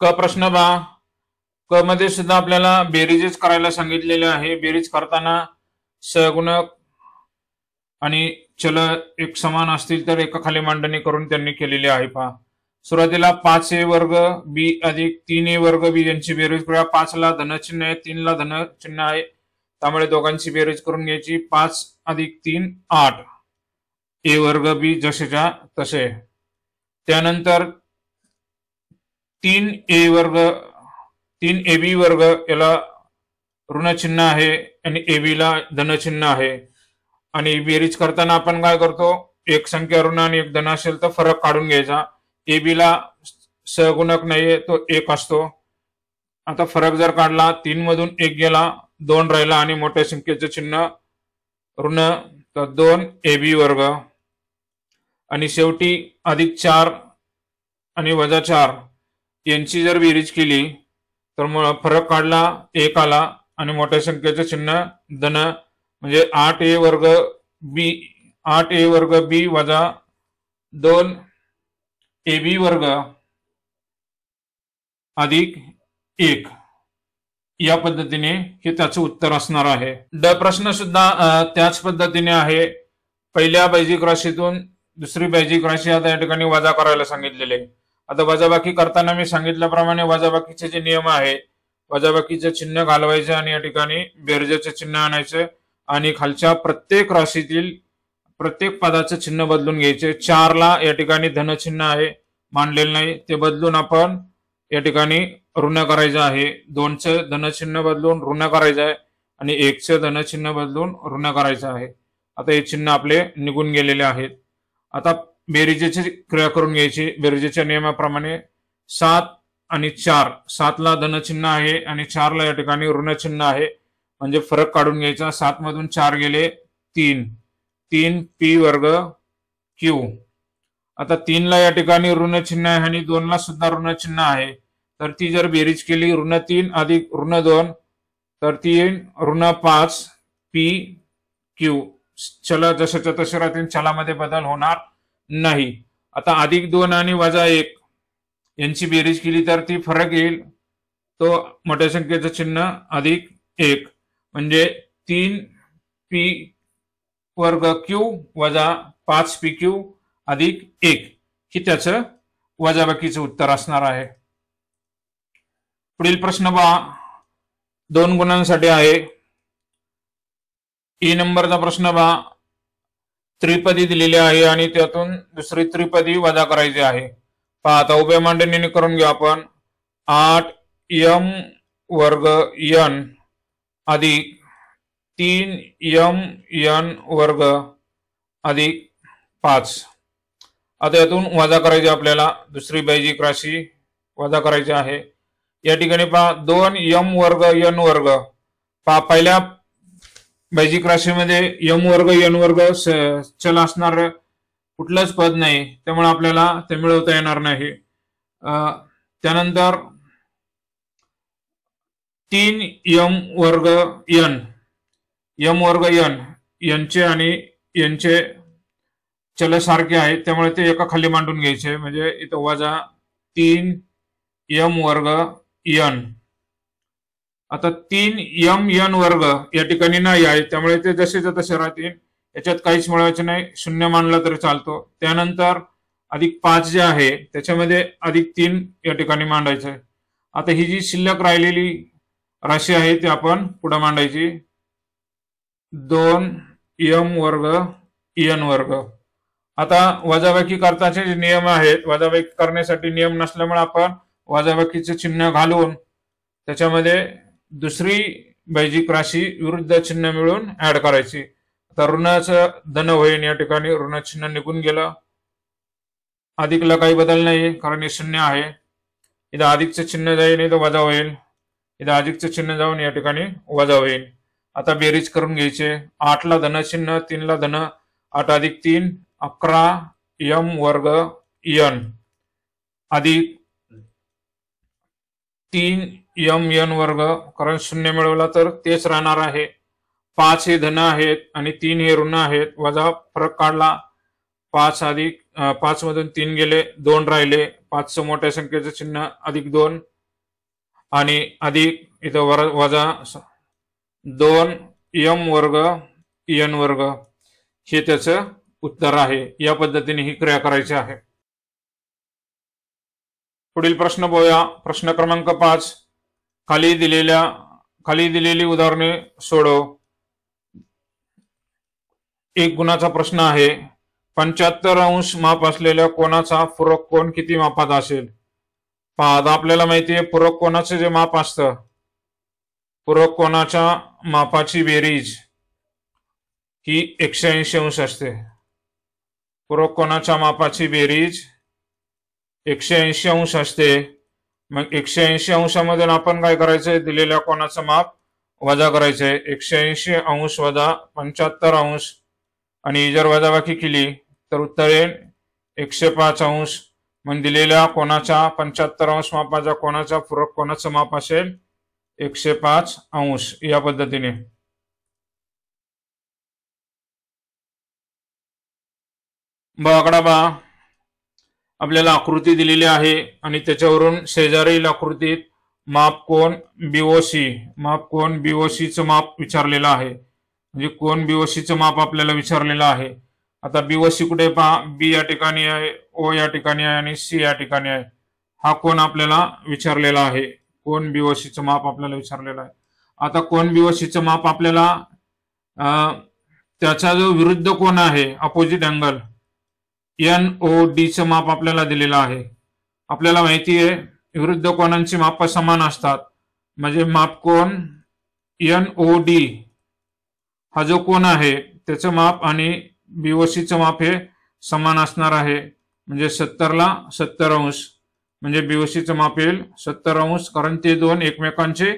क प्रश्न बा. क मध्ये सुद्धा आपल्याला बेरीजच करायला सांगितलेले आहे. बेरीज करताना सहगुणक आणि चल एक समान असतील तर एकाखाली मांडणी करून त्यांनी केलेली आहे. पहा, सुरुवातीला 5a वर्ग b अधिक 3a वर्ग b यांची बेरीज करूया. 5 ला धनचिन्ह आहे, 3 ला धनचिन्ह आहे, त्यामुळे दोघांची बेरीज करून घ्यायची. 5 अधिक 3 8, a वर्ग b जसेच्या तसे. त्यानंतर 3a वर्ग 3ab वर्ग याला ऋणचिन्ह आहे आणि ab ला धनचिन्ह आहे. आणि बेरीज करताना आपण काय करतो, एक संख्या ऋण आणि एक धन असेल तर फरक काढून घ्यायचा. ab ला सहगुणक नाहीये, तो 1 असतो. आता फरक जर काढला, 3 मधून 1 गेला, 2 राहिला आणि मोठ्या संख्येचं चिन्ह ऋण, तर 2ab वर्ग. आणि शेवटी अधिक 4 आणि वजा 4 यांची जर बेरीज केली तर मग फरक काढला, 1 आला आणि मोठ्या संख्येचं चिन्ह धन, म्हणजे 8a वर्ग b 8a वर्ग b वजा 2ab वर्ग अधिक 1 या पद्धतीने हे त्याचं उत्तर असणार आहे. ड प्रश्न सुद्धा त्याच पद्धतीने आहे. पहिल्या बैजिक राशीतून दुसरी बैजिक राशी आता या ठिकाणी वजा करायला सांगितलेले. आता वजाबाकी करताना मी सांगितल्याप्रमाणे वजाबाकीचे जे नियम आहे, वजाबाकीचं चिन्ह घालवायचं आणि या ठिकाणी बेरजेचं चिन्ह आणायचं आणि खालच्या प्रत्येक राशीतील प्रत्येक पदाचं चिन्ह बदलून घ्यायचे. 4 ला या ठिकाणी धनचिन्ह आहे, मांडलेलं नाही, ते बदलून आपण या ठिकाणी ऋण करायचं आहे. 2चं धनचिन्ह बदलून ऋण करायचं आहे आणि 1चं धनचिन्ह बदलून ऋण करायचं आहे. आता हे चिन्ह आपले निघून गेलेले आहेत. आता बेरीजेची क्रिया करून घ्यायची. बेरीजेच्या नियमाप्रमाणे 7 आणि 4, 7 ला धनचिन्ह आहे आणि 4 ला या ठिकाणी ऋणचिन्ह आहे, म्हणजे फरक काढून घ्यायचा. 7 मधून 4 गेले, 3 3p वर्ग q. आता 3 ला या ठिकाणी ऋणचिन्ह आहे आणि 2 ला सुद्धा ऋणचिन्ह आहे, तर ती जर बेरीज केली, ऋण 3 अधिक ऋण 2 तर 3 ऋण 5 p क्यू. चल जशाच्या तसे राहतील, चलामध्ये बदल होणार नाही. आता +2 आणि -1 यांची बेरीज केली तर ती फरक येईल, तो मोठ्या संख्येचं चिन्ह +1 म्हणजे 3p वर्ग क्यू वजा 5pq अधिक 1 ही त्याचं वजाबाकीचं उत्तर असणार आहे. पुढील प्रश्न पहा, 2 गुणांसाठी आहे. ई नंबरचा प्रश्न पहा, त्रिपदी दिलेली आहे आणि त्यातून दुसरी त्रिपदी वजा करायची आहे. पहा आता उभ्या मांडणीने करून घेऊ आपण. 8m वर्ग n अधिक 3mn वर्ग अधिक 5. आता यातून वजा करायची, आपल्याला दुसरी बेरीज राशी वजा करायची आहे. या ठिकाणी पहा 2m वर्ग n वर्ग. पहा पहिल्या बेरीज राशीमध्ये m वर्ग n वर्ग चल असणार कुठलंच पद नाही, त्यामुळे आपल्याला ते मिळवता येणार नाही. त्यानंतर 3m वर्ग n, m वर्ग n यांचे आणि यांचे चल सारखे आहेत, त्यामुळे ते एका खाली मांडून घ्यायचे. म्हणजे इथं वजा 3m वर्ग n. आता 3mn वर्ग या ठिकाणी नाही आहे, त्यामुळे ते जसेच्या तसे राहतील, याच्यात काहीच मिळवायचे नाही, शून्य मांडला तरी चालतो. त्यानंतर +5 जे आहे त्याच्यामध्ये +3 या ठिकाणी मांडायचं. आता ही जी शिल्लक राहिलेली राशी आहे ती आपण पुढे मांडायची. 2m वर्ग n वर्ग. आता वजाबाकी करताचे जे नियम आहेत, वजाबाकी करण्यासाठी नियम नसल्यामुळे आपण वजाबाकीचे चिन्ह घालून त्याच्यामध्ये दुसरी बेरीज राशी विरुद्ध चिन्ह मिळून ऍड करायची. आता ऋणाचं धन होईल, या ठिकाणी ऋण चिन्ह निघून गेलं. अधिकला काही बदल नाही कारण हे शून्य आहे. इथं अधिकचं चिन्ह जाईल, इथं वजा होईल. इथं अधिकचं चिन्ह जाऊन या ठिकाणी वजा होईल. आता बेरीज करून घ्यायचे. 8 ला धन चिन्ह, 3 ला धन, 8 अधिक 3 11m वर्ग n अधिक 3mn वर्ग. कारण शून्य मिळवला तर तेच राहणार आहे. 5 हे धन आहेत आणि 3 हे ऋण आहेत. वजा फरक काढला, 5 मधून 3 गेले, 2 राहिले. 5चं मोठ्या संख्येचं चिन्ह +2 आणि अधिक इथं वजा 2m वर्ग n वर्ग हे त्याचं उत्तर आहे. या पद्धतीने ही क्रिया करायची आहे. पुढील प्रश्न पाहूया. प्रश्न क्रमांक 5. खाली दिलेली उदाहरणे सोडव. 1 गुणाचा प्रश्न आहे. 75° माप असलेल्या कोनाचा पूरक कोन किती मापात असेल? पहा आता आपल्याला माहिती आहे पूरक कोनाचे जे माप असतं, पूरक कोनाच्या मापाची बेरीज ही 180° असते. पूरक कोनाच्या मापाची बेरीज 180° असते. मग 180° मधून आपण काय करायचंय, दिलेल्या कोनाचं माप वजा करायचंय. 180° वजा 75° आणि जर वजाबाकी केली तर उत्तर येईल 105°. मग दिलेल्या कोनाच्या 75° मापाच्या कोनाच्या पूरक कोनाचं माप असेल 105°. या पद्धतीने आकडा पहा. आपल्याला आकृती दिलेली आहे आणि त्याच्यावरून शेजारील आकृतीत माप कोन बीओसीचं माप विचारलेलं आहे. म्हणजे कोन बीओसीचं माप आपल्याला विचारलेलं आहे. आता बीओसी कुठे पहा, बी या ठिकाणी आहे, ओ या ठिकाणी आहे आणि सी या ठिकाणी आहे. हा कोन आपल्याला विचारलेला आहे. कोन बीओसीचं माप आपल्याला विचारलेलं आहे. आता कोन बीओसीचं माप आपल्याला त्याचा जो विरुद्ध कोन आहे, अपोजिट अँगल NODचं माप आपल्याला दिलेलं आहे. आपल्याला माहिती आहे विरुद्ध कोनांची माप समान असतात. म्हणजे माप कोन NOD हा जो कोन आहे त्याचं माप आणि बीओसीचं माप हे समान असणार आहे. म्हणजे 70 ला 70°. म्हणजे बीओसीचं माप येईल 70°. कारण ते दोन एकमेकांचे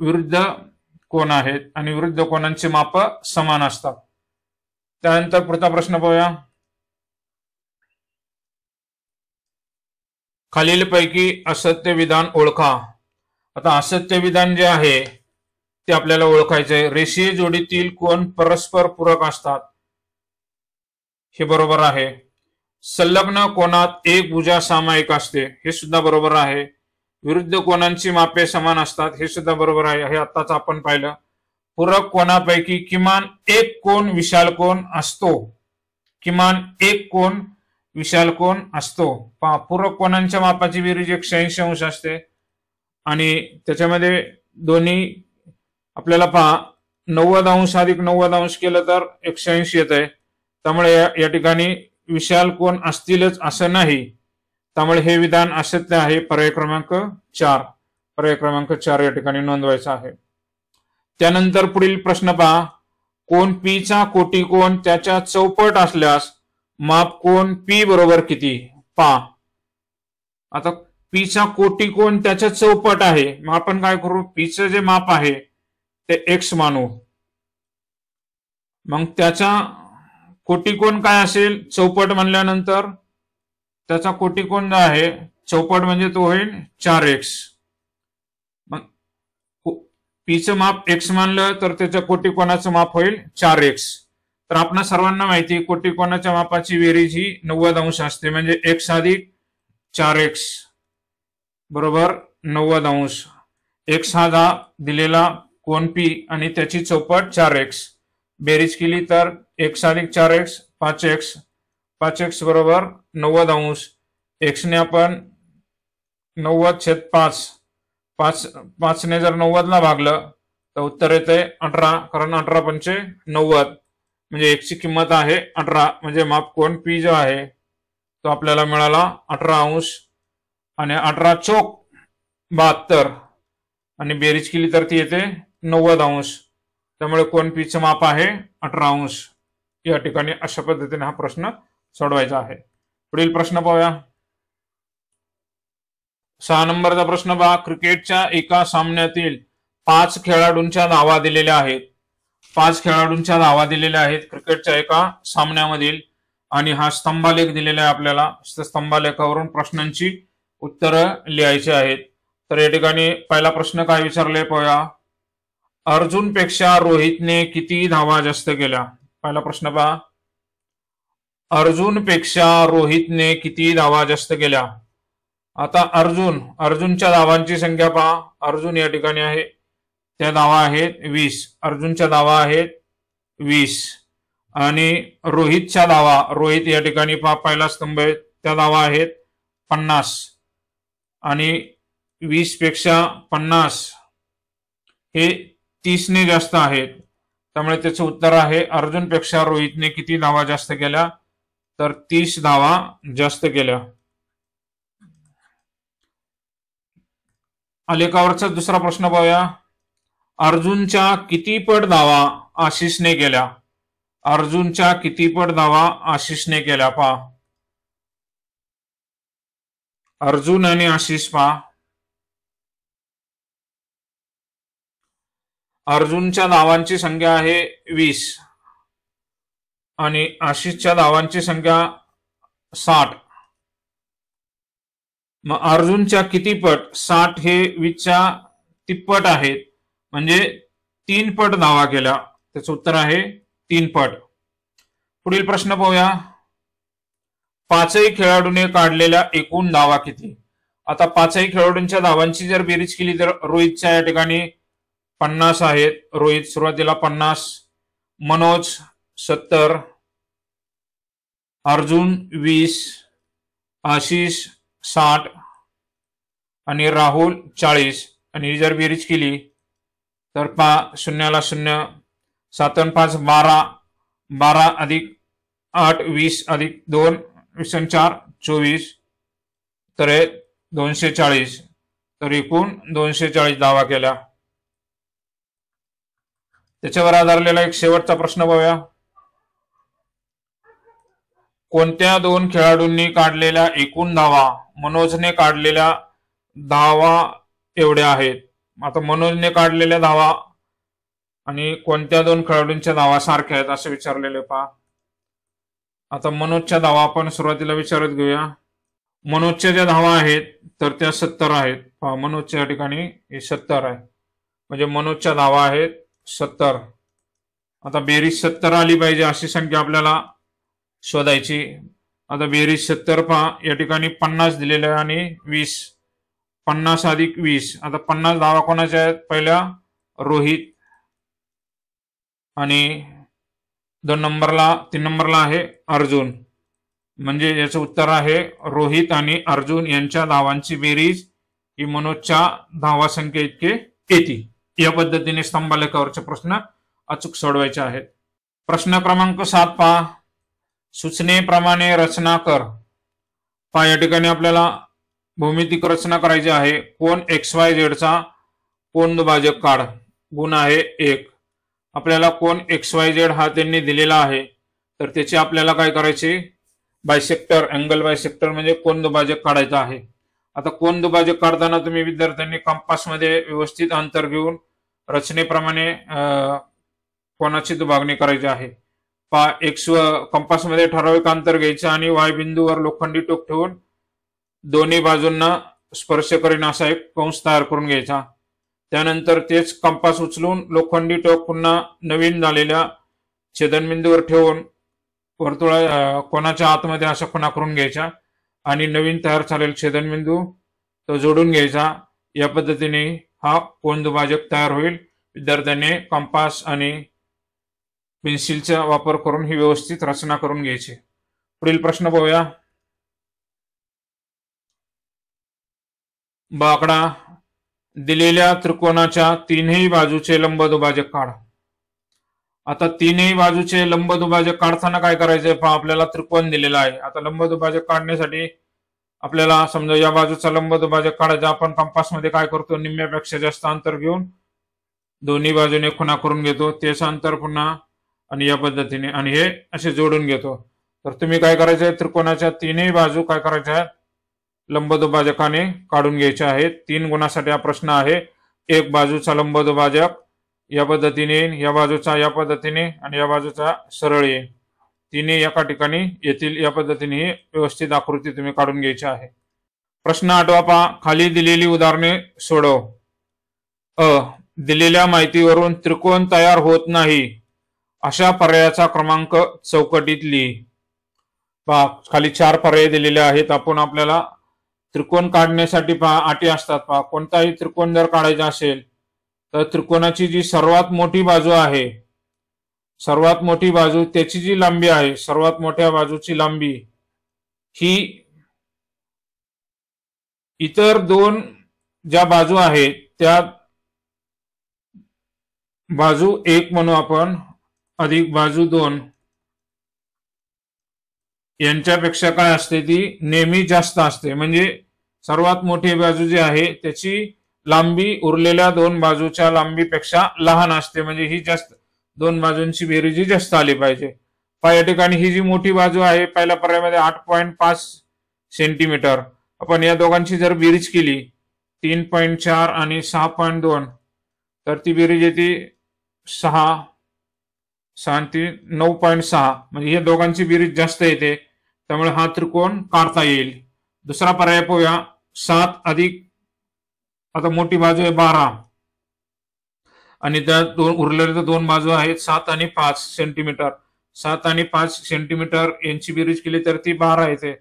विरुद्ध कोन आहेत आणि विरुद्ध कोनांची माप समान असतात. त्यानंतर पुढचा प्रश्न पाहूया. खालीलपैकी असत्य विधान ओळखा. आता असत्य विधान जे आहे ते आपल्याला ओळखायचे आहे। रेषीय जोडीतील कोण परस्पर पूरक असतात, हे बरोबर आहे। संलग्न कोनात एक भुजा सामायिक असते, हे सुद्धा बरोबर आहे। विरुद्ध कोनांची मापे समान असतात, हे सुद्धा बरोबर आहे, हे आत्ताच आपण पाहिलं। पूरक कोनापैकी किमान एक कोन विशाल कोन असतो, किमान एक कोन विशाल कोन असतो। पहा, पूरक कोनांच्या मापाची बेरीज 180 अंश असते आणि त्याच्यामध्ये दोन्ही आपल्याला पहा 90 अंश अधिक 90 अंश केलं तर 180 येत आहे। त्यामुळे या ठिकाणी विशाल कोन असतीलच असं नाही, त्यामुळे हे विधान असत्य आहे। पर्याय क्रमांक 4, पर्याय क्रमांक 4 या ठिकाणी नोंदवायचा आहे। त्यानंतर पुढील प्रश्न पहा, कोन पी चा कोटी कोन त्याच्या चौपट असल्यास माप कोन पी बरोबर किती? पहा, आता पी चा कोटी कोन त्याच्या चौपट आहे, मग आपण काय करू, पी चं जे माप आहे ते x मानू, मग त्याचा कोटिकोण काय असेल, चौपट म्हणल्यानंतर त्याचा कोटिकोण जो आहे चौपट म्हणजे तो होईल 4x। मग पीचं माप x मानलं तर त्याच्या कोटिकोणाचं माप होईल 4x। तर आपल्या सर्वांना माहिती आहे कोटिकोणाच्या मापाची बेरीज ही 90 अंश असते, म्हणजे x अधिक 4x बरोबर 90 अंश। x हा दिलेला कोन p आणि त्याची चौपट 4x, बेरीज केली तर x अधिक 4x 5x, 5x बरोबर 90 अंश। x ने आपण 90/5, 5 ने जर 90 ला भागलं तर उत्तर येते 18, कारण 18 पंचे 90, म्हणजे x ची किंमत आहे 18, म्हणजे माप कोन p जो आहे तो आपल्याला मिळाला 18 अंश आणि 18 चौक 72 आणि बेरीज केली तर ती येते 90 अंश। त्यामुळे कोन पी चं माप आहे 18 अंश। या ठिकाणी अशा पद्धतीने हा प्रश्न सोडवायचा आहे। पुढील प्रश्न पाहूया, 6 नंबरचा प्रश्न पहा, क्रिकेटच्या एका सामन्यातील 5 खेळाडूंच्या धावा दिलेल्या आहेत, 5 खेळाडूंच्या धावा दिलेल्या आहेत क्रिकेटच्या एका सामन्यामधील, आणि हा स्तंभालेख दिलेला आहे आपल्याला। स्तंभालेखावरून प्रश्नांची उत्तरं लिहायची आहेत। तर या ठिकाणी पहिला प्रश्न काय विचारले पाहूया, अर्जुन पेक्षा रोहितने किती धावा जास्त केल्या? पहिला प्रश्न पहा, अर्जुन पेक्षा रोहितने किती धावा जास्त केल्या? आता अर्जुनच्या धावांची संख्या पहा, अर्जुन या ठिकाणी आहे, त्या धावा आहेत 20, अर्जुनच्या धावा आहेत 20, आणि रोहितच्या धावा, रोहित या ठिकाणी पहा पहिला स्तंभ आहे, त्या धावा आहेत 50, आणि 20 पेक्षा 50 हे 30 ने जास्त आहेत, त्यामुळे त्याचं उत्तर आहे अर्जुन पेक्षा रोहितने किती धावा जास्त केल्या, तर 30 धावा जास्त केल्या। आलेखावरचा दुसरा प्रश्न पाहूया, अर्जुनच्या किती पट धावा आशिषने केल्या? अर्जुनच्या किती पट धावा आशिषने केल्या? पहा, अर्जुन आणि आशिष पहा, अर्जुनच्या धावांची संख्या आहे 20 आणि आशिषच्या धावांची संख्या 60। मग अर्जुनच्या किती पट? 60 हे 20च्या तिप्पट आहेत, म्हणजे 3 पट धावा केल्या, त्याचं उत्तर आहे 3 पट। पुढील प्रश्न पाहूया, 5ही खेळाडूने काढलेल्या एकूण धावा किती? आता 5ही खेळाडूंच्या धावांची जर बेरीज केली तर रोहितच्या या ठिकाणी 50 आहेत, रोहित सुरुवातीला 50, मनोज 70, अर्जुन 20, आशिष 60 आणि राहुल 40, आणि जर बेरीज केली तर पहा, 0ला 0, 7 आणि 5 12, 12 अधिक 8 20 अधिक 2 20 4 24, तर 240, तर एकूण 240 धावा केल्या। त्याच्यावर आधारलेला एक शेवटचा प्रश्न पाहूया, कोणत्या 2 खेळाडूंनी काढलेल्या एकूण धावा मनोजने काढलेल्या धावा एवढ्या आहेत? आता मनोजने काढलेल्या धावा आणि कोणत्या 2 खेळाडूंच्या धावा सारख्या आहेत असे विचारलेले पहा। आता मनोजच्या धावा आपण सुरुवातीला विचारत घेऊया। मनोजच्या ज्या धावा आहेत तर त्या 70 आहेत, पहा मनोजच्या ठिकाणी हे 70 आहे, म्हणजे मनोजच्या धावा आहेत 70. आता बेरीज 70 आली पाहिजे अशी संख्या आपल्याला शोधायची. आता बेरीज 70 पहा, या ठिकाणी 50 दिलेलं आहे आणि 20, 50 अधिक 20. आता 50 धावा कोणाच्या आहेत? पहिल्या रोहित आणि 3 नंबरला आहे अर्जुन. म्हणजे याचं उत्तर आहे रोहित आणि अर्जुन यांच्या धावांची बेरीज ही मनोजच्या धावा संख्ये इतके येते. या पद्धतीने स्तंभालेखावरचे प्रश्न अचूक सोडवायचे आहेत. प्रश्न क्रमांक 7 पहा, सूचनेप्रमाणे रचना कर. पहा, या ठिकाणी आपल्याला भौमितिक रचना करायची आहे. कोन XYZ चा कोन दुभाजक काढ. गुण आहे 1. आपल्याला कोन XYZ हा त्यांनी दिलेला आहे, तर त्याची आपल्याला काय करायचे? बायसेक्टर, अँगल बायसेक्टर म्हणजे कोन दुभाजक काढायचा आहे. आता कोन दुभाजक काढताना तुम्ही विद्यार्थ्यांनी कंपासमध्ये व्यवस्थित अंतर घेऊन रचनेप्रमाणे कोनाची दुभागणी करायची आहे. पहा, एक्स कंपासमध्ये ठराविक अंतर घ्यायचं आणि Y बिंदूवर लोखंडी टोक ठेवून दोन्ही बाजूंना स्पर्श करीन असा एक कंस तयार करून घ्यायचा. त्यानंतर तेच कंपास उचलून लोखंडी टोक पुन्हा नवीन झालेल्या छेदनबिंदूवर ठेवून वर्तुळा कोणाच्या आतमध्ये अशा खुणा करून घ्यायच्या आणि नवीन तयार झालेला छेदनबिंदू तो जोडून घ्यायचा. या पद्धतीने हा कोन दुभाजक तयार होईल. विद्यार्थ्यांनी कंपास आणि पेन्सिलचा वापर करून ही व्यवस्थित रचना करून घ्यायची. पुढील प्रश्न पाहूया. आकडा दिलेल्या त्रिकोणाच्या तीनही बाजूचे लंब दुभाजक काढ. आता तीनही बाजूचे लंब दुभाजक काढताना काय करायचंय? पहा, आपल्याला त्रिकोण दिलेला आहे. आता लंब दुभाजक काढण्यासाठी आपल्याला समजा या बाजूचा लंब दुभाजक काढायचा. आपण कंपासमध्ये काय करतो? निम्म्यापेक्षा जास्त अंतर घेऊन दोन्ही बाजूने खुणा करून घेतो. तेच अंतर पुन्हा आणि या पद्धतीने आणि हे असे जोडून घेतो. तर तुम्ही काय करायचंय? त्रिकोणाच्या तीनही बाजू काय करायच्या आहेत? लंब दुभाजकाने काढून घ्यायचे आहेत. 3 गुणासाठी हा प्रश्न आहे. एक बाजूचा लंब दुभाजक या पद्धतीने, या बाजूचा या पद्धतीने आणि या बाजूचा सरळ येईल. तिन्ही एका ठिकाणी येतील. या पद्धतीने ही व्यवस्थित आकृती तुम्ही काढून घ्यायची आहे. प्रश्न 8 पहा, खाली दिलेली उदाहरणे सोडव. दिलेल्या माहितीवरून त्रिकोण तयार होत नाही अशा पर्यायाचा क्रमांक चौकटीत लिही. पहा, खाली 4 पर्याय दिलेले आहेत. आपण आपल्याला त्रिकोण काढण्यासाठी पहा अटी असतात. पहा, कोणताही त्रिकोण जर काढायचा असेल तर त्रिकोणाची जी सर्वात मोठी बाजू आहे, सर्वात मोठी बाजू त्याची जी लांबी आहे, सर्वात मोठ्या बाजूची लांबी ही इतर 2 ज्या बाजू आहेत त्या बाजू 1 म्हणू आपण अधिक बाजू 2 यांच्यापेक्षा काय असते? ती नेहमी जास्त असते. म्हणजे सर्वात मोठी बाजू जी आहे त्याची लांबी उरलेल्या 2 बाजूच्या लांबीपेक्षा लहान असते. म्हणजे ही जास्त, 2 बाजूंची बेरीज जास्त आली पाहिजे. या ठिकाणी ही जी मोठी बाजू आहे पहिल्या पर्यायामध्ये 8.5 सेंटीमीटर. आपण या दोघांची जर बेरीज केली 3.4 आणि 6.2 तर ती बेरीज येते 6 9.6. म्हणजे या दोघांची बेरीज जास्त येते. त्यामुळे हा त्रिकोण काढता येईल. दुसरा पर्याय पाहूया. 7 अधिक, आता मोठी बाजू आहे 12 आणि त्या उरलेल्या 2 बाजू आहेत 7 आणि 5 सेंटीमीटर. 7 आणि 5 सेंटीमीटर यांची बेरीज केली तर ती 12 येते.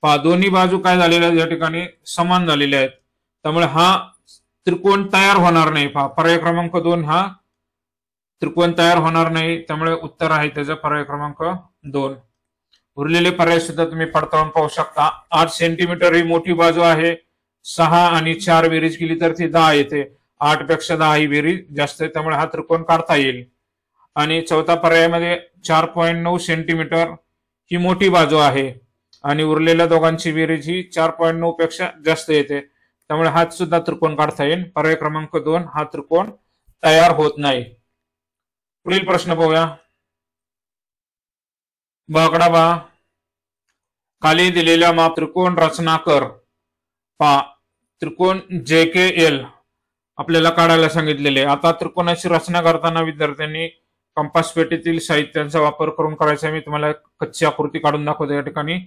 पहा, दोन्ही बाजू काय झालेल्या आहेत? या ठिकाणी समान झालेल्या आहेत. त्यामुळे हा त्रिकोण तयार होणार नाही. पहा, पर्याय क्रमांक 2 हा त्रिकोण तयार होणार नाही. त्यामुळे उत्तर आहे त्याचा पर्याय क्रमांक 2. उरलेले पर्याय सुद्धा तुम्ही पडताळून पाहू शकता. 8 सेंटीमीटर ही मोठी बाजू आहे. 6 आणि 4 बेरीज केली तर ती 10 येते. 8 पेक्षा 10 ही बेरीज जास्त आहे. त्यामुळे हा त्रिकोण काढता येईल. आणि चौथा पर्यायामध्ये 4.9 सेंटीमीटर ही मोठी बाजू आहे आणि उरलेल्या दोघांची बेरीज ही 4.9 पेक्षा जास्त येते. त्यामुळे हा सुद्धा त्रिकोण काढता येईल. पर्याय क्रमांक 2 हा त्रिकोण तयार होत नाही. पुढील प्रश्न पाहूया. आकडा पहा, खाली दिलेल्या माप त्रिकोण रचना कर. पहा, त्रिकोण JKL आपल्याला काढायला सांगितलेले. आता त्रिकोणाची रचना करताना विद्यार्थ्यांनी कंपास पेटीतील साहित्याचा वापर करून करायचा. मी तुम्हाला कच्ची आकृती काढून दाखवतो. या ठिकाणी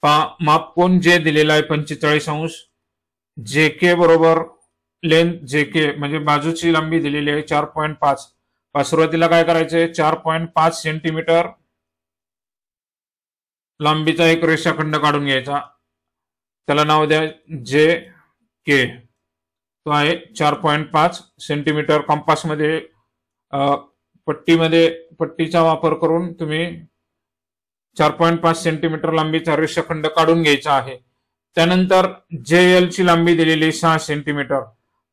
पहा, माप कोन जे दिलेला आहे 45 अंश. JK बरोबर लेंथ जे के म्हणजे बाजूची लांबी दिलेली आहे 4.5. सुरुवातीला काय करायचे, 4.5 सेंटीमीटर लांबीचा एक रेषाखंड काढून घ्यायचा. त्याला नाव द्या जे के. तो आहे 4.5 सेंटीमीटर. कंपासमध्ये पट्टीचा वापर करून तुम्ही 4.5 सेंटीमीटर लांबीचा रेषाखंड काढून घ्यायचा आहे. त्यानंतर जे एल ची लांबी दिलेली 6 सेंटीमीटर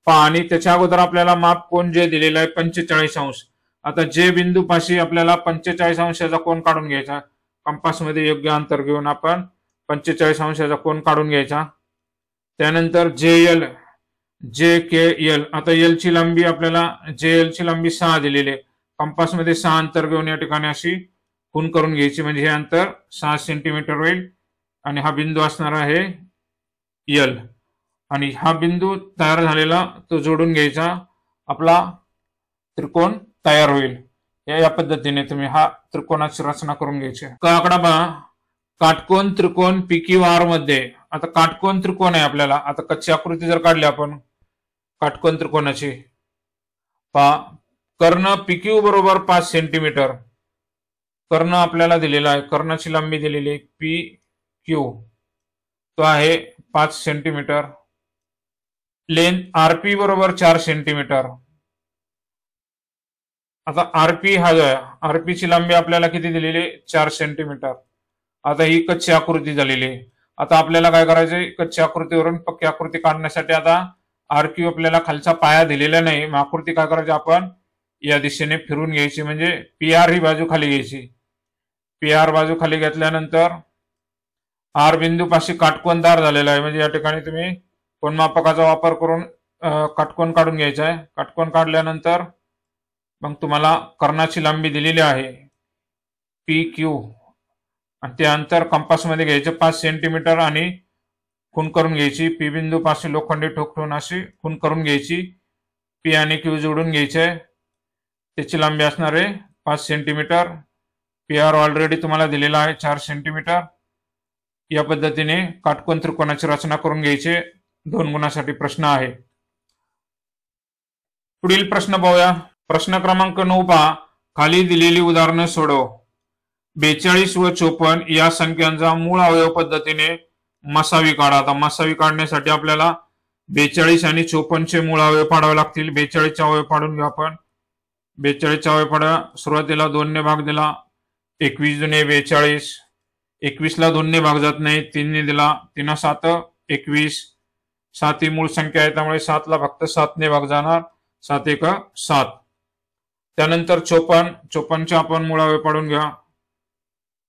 पहा, आणि त्याच्या अगोदर आपल्याला माप कोण जे दिलेला आहे 45 अंश. आता जे बिंदू पाशी आपल्याला 45 अंशाचा कोण काढून घ्यायचा. कंपासमध्ये योग्य अंतर घेऊन आपण 45 अंशाचा कोण काढून घ्यायचा. त्यानंतर जे एल, जे के एल. आता एल ची लांबी आपल्याला जे एल ची लांबी 6 दिलेली आहे. कंपासमध्ये 6 अंतर घेऊन या ठिकाणी अशी खूण करून घ्यायची, म्हणजे हे अंतर 6 सेंटीमीटर होईल. आणि हा बिंदू असणार आहे एल. आणि हा बिंदू तयार झालेला तो जोडून घ्यायचा, आपला त्रिकोण तयार होईल. या पद्धतीने तुम्ही हा त्रिकोणाची रचना करून घ्यायची. आकडा पहा, काटकोन त्रिकोण PQ R मध्ये. आता काटकोन त्रिकोण आहे आपल्याला. आता कच्ची आकृती जर काढली आपण काटकोन त्रिकोणाची, पहा कर्ण PQ बरोबर 5 सेंटीमीटर. कर्ण आपल्याला दिलेला आहे, कर्णाची लांबी दिलेली आहे PQ, तो आहे 5 सेंटीमीटर. लेंथ RP बरोबर 4 सेंटीमीटर. आता RP हा जो आहे, RP ची लांबी आपल्याला किती दिलेली, 4 सेंटीमीटर. आता ही कच्ची आकृती झालेली आहे. आता आपल्याला काय करायचंय, कच्ची आकृतीवरून पक्की आकृती काढण्यासाठी आता RQ आपल्याला खालचा पाया दिलेला नाही. मग आकृती काय करायची, आपण या दिशेने फिरून घ्यायची, म्हणजे PR ही बाजू खाली घ्यायची. PR बाजू खाली घेतल्यानंतर R बिंदू पाशी काटकोनदार झालेला आहे, म्हणजे या ठिकाणी तुम्ही कोनमापकाचा वापर करून काटकोन काढून घ्यायचा आहे. काटकोन काढल्यानंतर मग तुम्हाला कर्णाची लांबी दिलेली आहे PQ, आणि ते अंतर कंपासमध्ये घ्यायचे 5 सेंटीमीटर आणि खूण करून घ्यायची. P बिंदू पाशी लोखंडी ठोक ठेवून अशी खूण करून घ्यायची. P आणि Q जोडून घ्यायचे. त्याची लांबी असणार आहे 5 सेंटीमीटर. PR ऑलरेडी तुम्हाला दिलेला आहे 4 सेंटीमीटर. या पद्धतीने काटकोन त्रिकोणाची रचना करून घ्यायचे. 2 गुणासाठी प्रश्न आहे. पुढील प्रश्न पाहूया. प्रश्न क्रमांक 9 पहा, खाली दिलेली उदाहरणे सोडव. 42 व 54 या संख्यांचा मूळ अवयव पद्धतीने मसावी काढा. आता मसावी काढण्यासाठी आपल्याला 42 आणि 54 चे मूळ अवयव पाडावे लागतील. 42 चा अवयव पाडून घेऊ आपण. 42 चा अवयव पाडा. सुरुवातीला 2 ने भाग दिला, 21 दुने 42. 21 ला 2 ने भाग जात नाही, 3 ने दिला, 3 7 21. 7 ही मूळ संख्या आहे, त्यामुळे 7 ला फक्त 7 ने भाग जाणार, 7 1 7. त्यानंतर 54 चे आपण मूळ अवयव पाडून घ्या.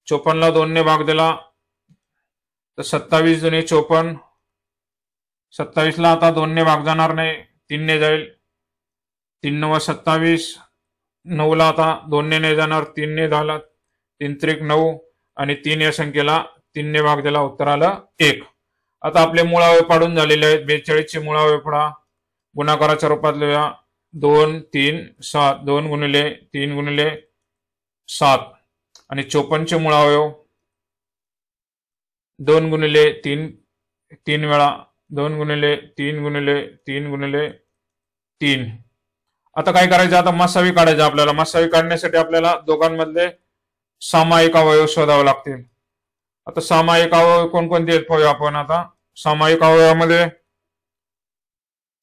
54 ला 2 ने भाग दिला तर 27 दुने 54. 27 ला आता 2 ने भाग जाणार नाही, 3 ने जाईल, 3 9 27. 9 ला आता 2 ने नाही जाणार, 3 ने झाला, 3 त्रिक 9 आणि 3 या संख्येला 3 ने भाग दिला, उत्तर आलं 1. आता आपले मूळ अवयव पाडून झालेले आहेत. 42 चे मूळ अवयव पडा, गुणाकाराच्या रूपात लिहूया. 2 3 7, 2 गुणिले 3 गुणिले 7. आणि 54 चे मूळ अवयव 2 गुणिले 3 3 वेळा, 2 गुणिले 3 गुणिले 3 गुणिले 3. आता काय करायचं, आता मसावी काढायचं आपल्याला. मसावी काढण्यासाठी आपल्याला दोघांमधले सामायिक अवयव शोधावे लागतील. आता सामायिक अवयव कोणकोणते आहेत पाहूया आपण. आता सामायिक अवयवामध्ये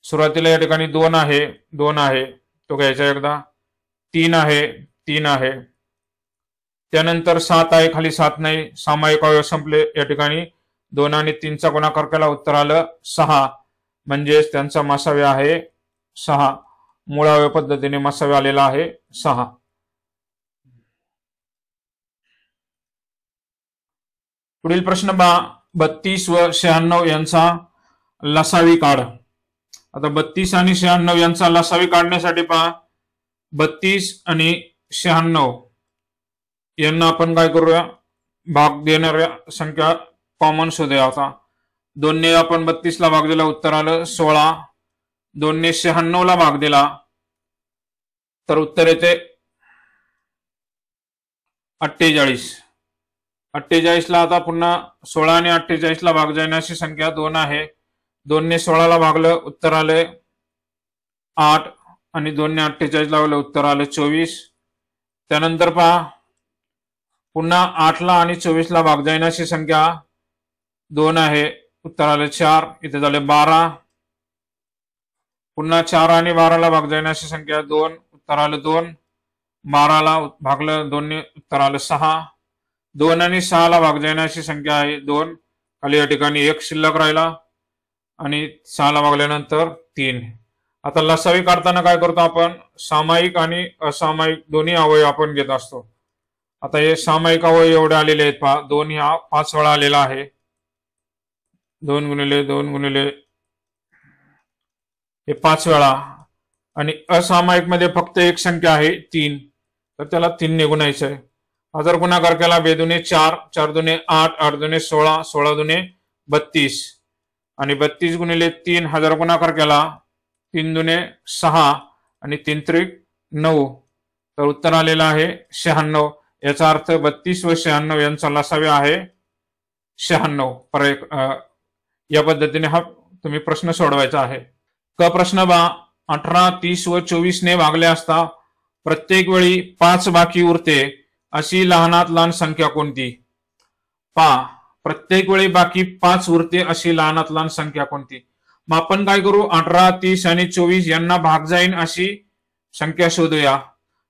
सुरुवातीला या ठिकाणी 2 आहे, तो घ्यायचा एकदा. 3 आहे. त्यानंतर 7 आहे, खाली 7 नाही. सामायिक अवयव संपले. या ठिकाणी 2 आणि 3 चा गुणाकार केला, उत्तर आलं 6. म्हणजेच त्यांचा मसावी आहे 6. मूळ अवयव पद्धतीने मसावी आलेला आहे 6. पुढील प्रश्न पहा, 32 व 96 यांचा लसावी काढ. आता 32 आणि 96 यांचा लसावी काढण्यासाठी पहा, 32 आणि 96 यांना आपण काय करूया, भाग देणाऱ्या संख्या कॉमन शोधूया. आता 2 ने आपण 32 ला भाग दिला, उत्तर आलं 16. 2 ने 96 ला भाग दिला तर उत्तर येते 48. 48 ला आता पुन्हा 16 आणि 48 ला भाग जाण्याची संख्या 2 आहे. 2 ने 16 ला भागलं, उत्तर आले 8 आणि 2 ने 48 लावलं, उत्तर आलं 24. त्यानंतर पहा पुन्हा 8 ला आणि 24 ला भाग जाईन अशी संख्या 2 आहे, उत्तर आलं 4. इथे झाले 12. पुन्हा 4 आणि 12 ला भाग जाईन अशी संख्या 2, उत्तर आलं 2. 12 ला भागलं 2 ने, उत्तर आलं 6. 2 आणि 6 ला भाग जाईन अशी संख्या आहे 2, खाली या ठिकाणी 1 शिल्लक राहिला आणि 6 ला भागल्यानंतर 3. आता लसावी काढताना काय करतो आपण, सामायिक आणि असामायिक दोन्ही अवयव आपण घेत असतो. आता हे सामायिक अवयव एवढे आलेले आहेत पहा, 2 हा 5 वेळा आलेला आहे, 2 गुणिले 2 गुणिले हे 5 वेळा. आणि असामायिक मध्ये फक्त एक संख्या आहे 3, तर त्याला 3 ने गुणायचं आहे. हा जर गुणाकार केला 2 दुणे 4, 4 दुणे 8, 8 दुणे 16, 16 दुणे 32 आणि 32 गुणिले 3 हा जर गुणाकार केला 3 दुणे 6 आणि 3 त्रिक 9, तर उत्तर आलेलं आहे 96. याचा अर्थ 32 व 96 यांचा लसावी आहे 96. या पद्धतीने हा तुम्ही प्रश्न सोडवायचा आहे. क प्रश्न बा, 18, 30 व 24 ने भागले असता प्रत्येक वेळी 5 बाकी उरते अशी लहानात लहान संख्या कोणती? पहा, प्रत्येक वेळी बाकी 5 उरते अशी लहानात लहान संख्या कोणती? मग आपण काय करू, 18, 30 आणि 24 यांना भाग जाईन अशी संख्या शोधूया.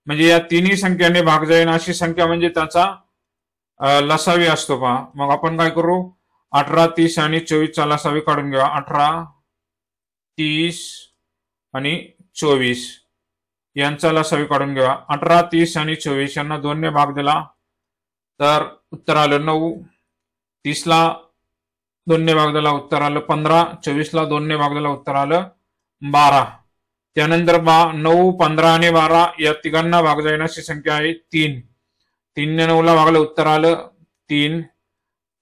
म्हणजे या तिन्ही संख्याने भाग जाईन अशी संख्या म्हणजे त्याचा लसावी असतो पहा. मग आपण काय करू, 18, 30 आणि 24 चा लसावी काढून घेऊया. 18, 30 आणि 24 यांचा लसावी काढून घेऊया. 18, 30 आणि 24 यांना 2 ने भाग दिला तर उत्तर आलं 9. 30 ला 2 ने भाग दिला, उत्तर आलं 15. 24 ला 2 ने भाग दिला, उत्तर आलं 12. त्यानंतर 9, 15 आणि 12 या तिघांना भाग जाईन अशी संख्या आहे 3. 3 ने 9 ला भागलं, उत्तर आलं 3.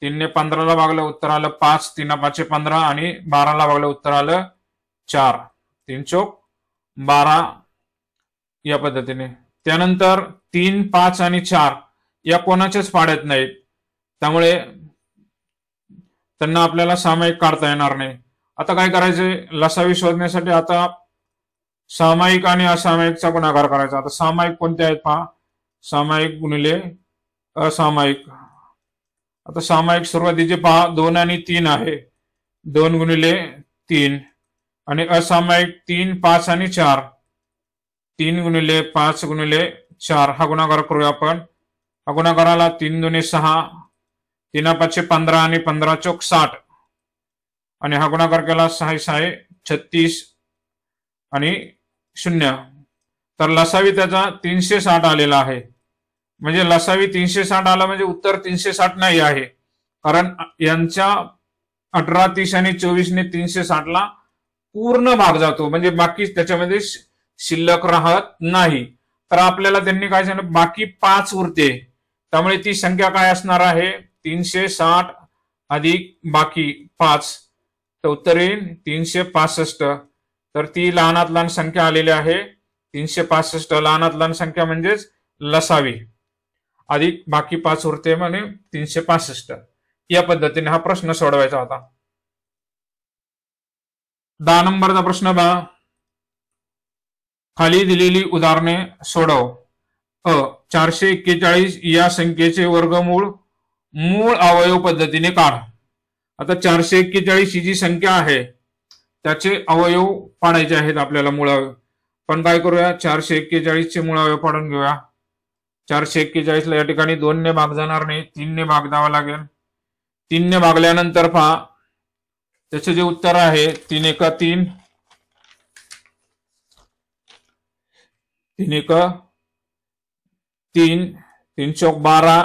3 ने 15 ला भागलं, उत्तर आलं 5. 3 5 15 आणि 12 ला भागलं, उत्तर आलं 4. 3 चौक 12 या पद्धतीने. त्यानंतर 3, 5 आणि 4 या कोणाच्याच पाड्यात नाहीत, त्यामुळे त्यांना आपल्याला सामायिक काढता येणार नाही. आता काय करायचंय, लसावी शोधण्यासाठी आता सामायिक आणि असामायिकचा गुणाकार करायचा. आता सामायिक कोणते आहेत पहा, सामायिक गुणिले असामायिक. आता सामायिक सुरुवातीचे पहा 2 आणि 3 आहे, 2 गुणिले 3. आणि असामायिक 3, 5 आणि 4, 3 गुणिले 5 गुणिले 4 हा गुणाकार करूया आपण. हा गुणाकाराला 3 दुणे 6, 3 5 15 आणि 15 चौक 60 आणि हा गुणाकार केला 6 6 36 आणि 0, तर लसावी त्याचा 360 आलेला आहे. म्हणजे लसावी 360 आला म्हणजे उत्तर 360 नाही आहे, कारण यांच्या 18, 30 आणि 24 ने 360 ला पूर्ण भाग जातो, म्हणजे बाकी त्याच्यामध्ये शिल्लक राहत नाही. तर आपल्याला त्यांनी काय सांगितलं, बाकी 5 उरते, त्यामुळे ती संख्या काय असणार आहे, 360 अधिक बाकी 5, तर उत्तर येईल 365. तर ती लहानात लहान संख्या आलेली आहे 365. लहानात लहान संख्या म्हणजेच लसावी अधिक बाकी 5 उरते म्हणजे 365. या पद्धतीने हा प्रश्न सोडवायचा होता. 10 नंबरचा प्रश्न पहा, खाली दिलेली उदाहरणे सोडव. 441 या संख्येचे वर्गमूळ मूळ अवयव पद्धतीने काढ. आता 441 ही जी संख्या आहे त्याचे अवयव पाडायचे आहेत आपल्याला, मूळ अवयव. पण काय करूया, 441 चे मूळ अवयव पाडून घेऊया. 441 ला या ठिकाणी 2 ने भाग जाणार नाही, 3 ने भाग द्यावा लागेल. 3 ने भागल्यानंतर पहा त्याचे जे उत्तर आहे 3 1 3, 3 1 3, 3 चौक 12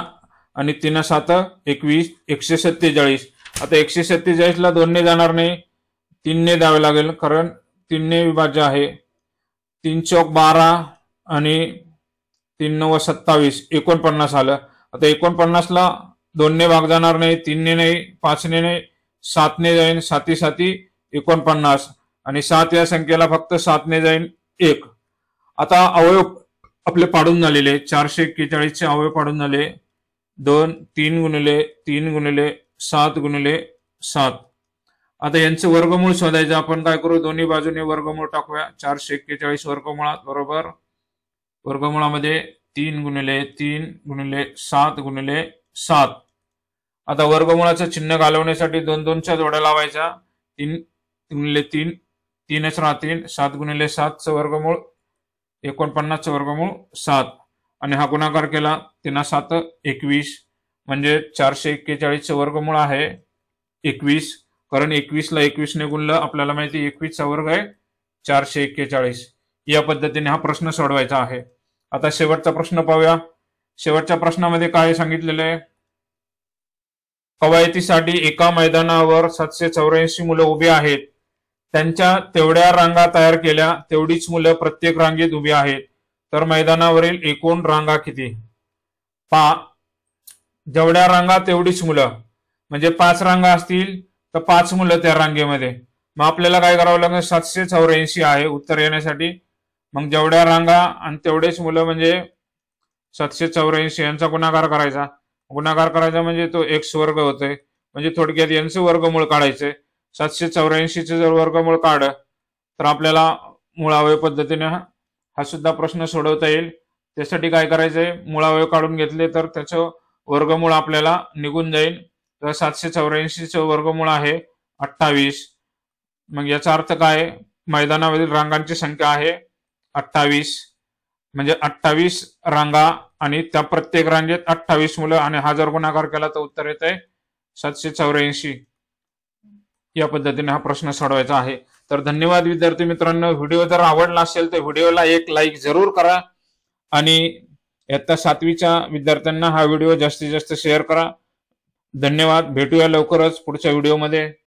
आणि 3 7 21, 147. आता 147 ला 2 ने जाणार नाही, 3 ने द्यावे लागेल, कारण 3 ने विभाज्य आहे. 3 चौक 12 आणि 3 9 27, 49 आलं. आता 49 ला 2 ने भाग जाणार नाही, 3 ने नाही, 5 ने नाही, 7 ने जाईन, 7 7 49 आणि 7 या संख्येला फक्त 7 ने जाईन 1. आता अवयव आपले पाडून झालेले 441 चे अवयव पाडून झाले. 2 3 गुणिले 3 गुणिले 7 गुणिले 7 आता यांचं वर्गमूळ शोधायचं. आपण काय करू, दोन्ही बाजूने वर्गमूळ टाकूया. 441 वर्गमुळात बरोबर वर्गमुळामध्ये 3 गुणिले 3 गुणिले 7 गुणिले 7. आता वर्गमुळाचं चिन्ह घालवण्यासाठी 2-2च्या जोड्या लावायच्या. 3 गुणिले 3 3च राहतील. 7 गुणिले 7चं वर्गमूळ 49चं वर्गमूळ 7 आणि हा गुणाकार केला 3 7 21 म्हणजे 441चं वर्गमूळ आहे 21. कारण 21ला 21 ने गुणलं आपल्याला माहिती 21चा वर्ग आहे 441. या पद्धतीने हा प्रश्न सोडवायचा आहे. आता शेवटचा प्रश्न पाहूया. शेवटच्या प्रश्नामध्ये काय सांगितलेलं आहे, कवायतीसाठी एका मैदानावर 784 मुलं उभी आहेत. त्यांच्या तेवढ्या रांगा तयार केल्या, तेवढीच मुलं प्रत्येक रांगेत उभी आहेत. तर मैदानावरील एकूण रांगा किती? जेवढ्या रांगा तेवढीच मुलं, म्हणजे 5 रांगा असतील तर 5 मुलं त्या रांगेमध्ये. मग आपल्याला काय करावं लागेल, 784 आहे उत्तर येण्यासाठी. मग जेवढ्या रांगा आणि तेवढेच मुलं म्हणजे 784 यांचा गुणाकार करायचा. गुणाकार करायचा म्हणजे तो x वर्ग होतोय. म्हणजे थोडक्यात यांचं वर्गमूळ काढायचंय. 784चे जर वर्गमूळ काढ तर आपल्याला मुळावय पद्धतीने हा सुद्धा प्रश्न सोडवता येईल. त्यासाठी काय करायचंय, मुळावय काढून घेतले तर त्याचं वर्गमूळ आपल्याला निघून जाईल. तर 784चं वर्गमूळ आहे 28. मग याचा अर्थ काय, मैदानावरील रांगांची संख्या आहे 28. म्हणजे 28 रांगा आणि त्या प्रत्येक रांगेत 28 मुलं आणि हा जर गुणाकार केला तर उत्तर येत आहे 784. या पद्धतीने हा प्रश्न सोडवायचा आहे. तर धन्यवाद विद्यार्थी मित्रांनो. व्हिडिओ जर आवडला असेल तर व्हिडिओला एक लाईक जरूर करा आणि इयत्ता 7वीच्या विद्यार्थ्यांना हा व्हिडिओ जास्तीत जास्त शेअर करा. धन्यवाद. भेटूया लवकरच पुढच्या व्हिडिओमध्ये.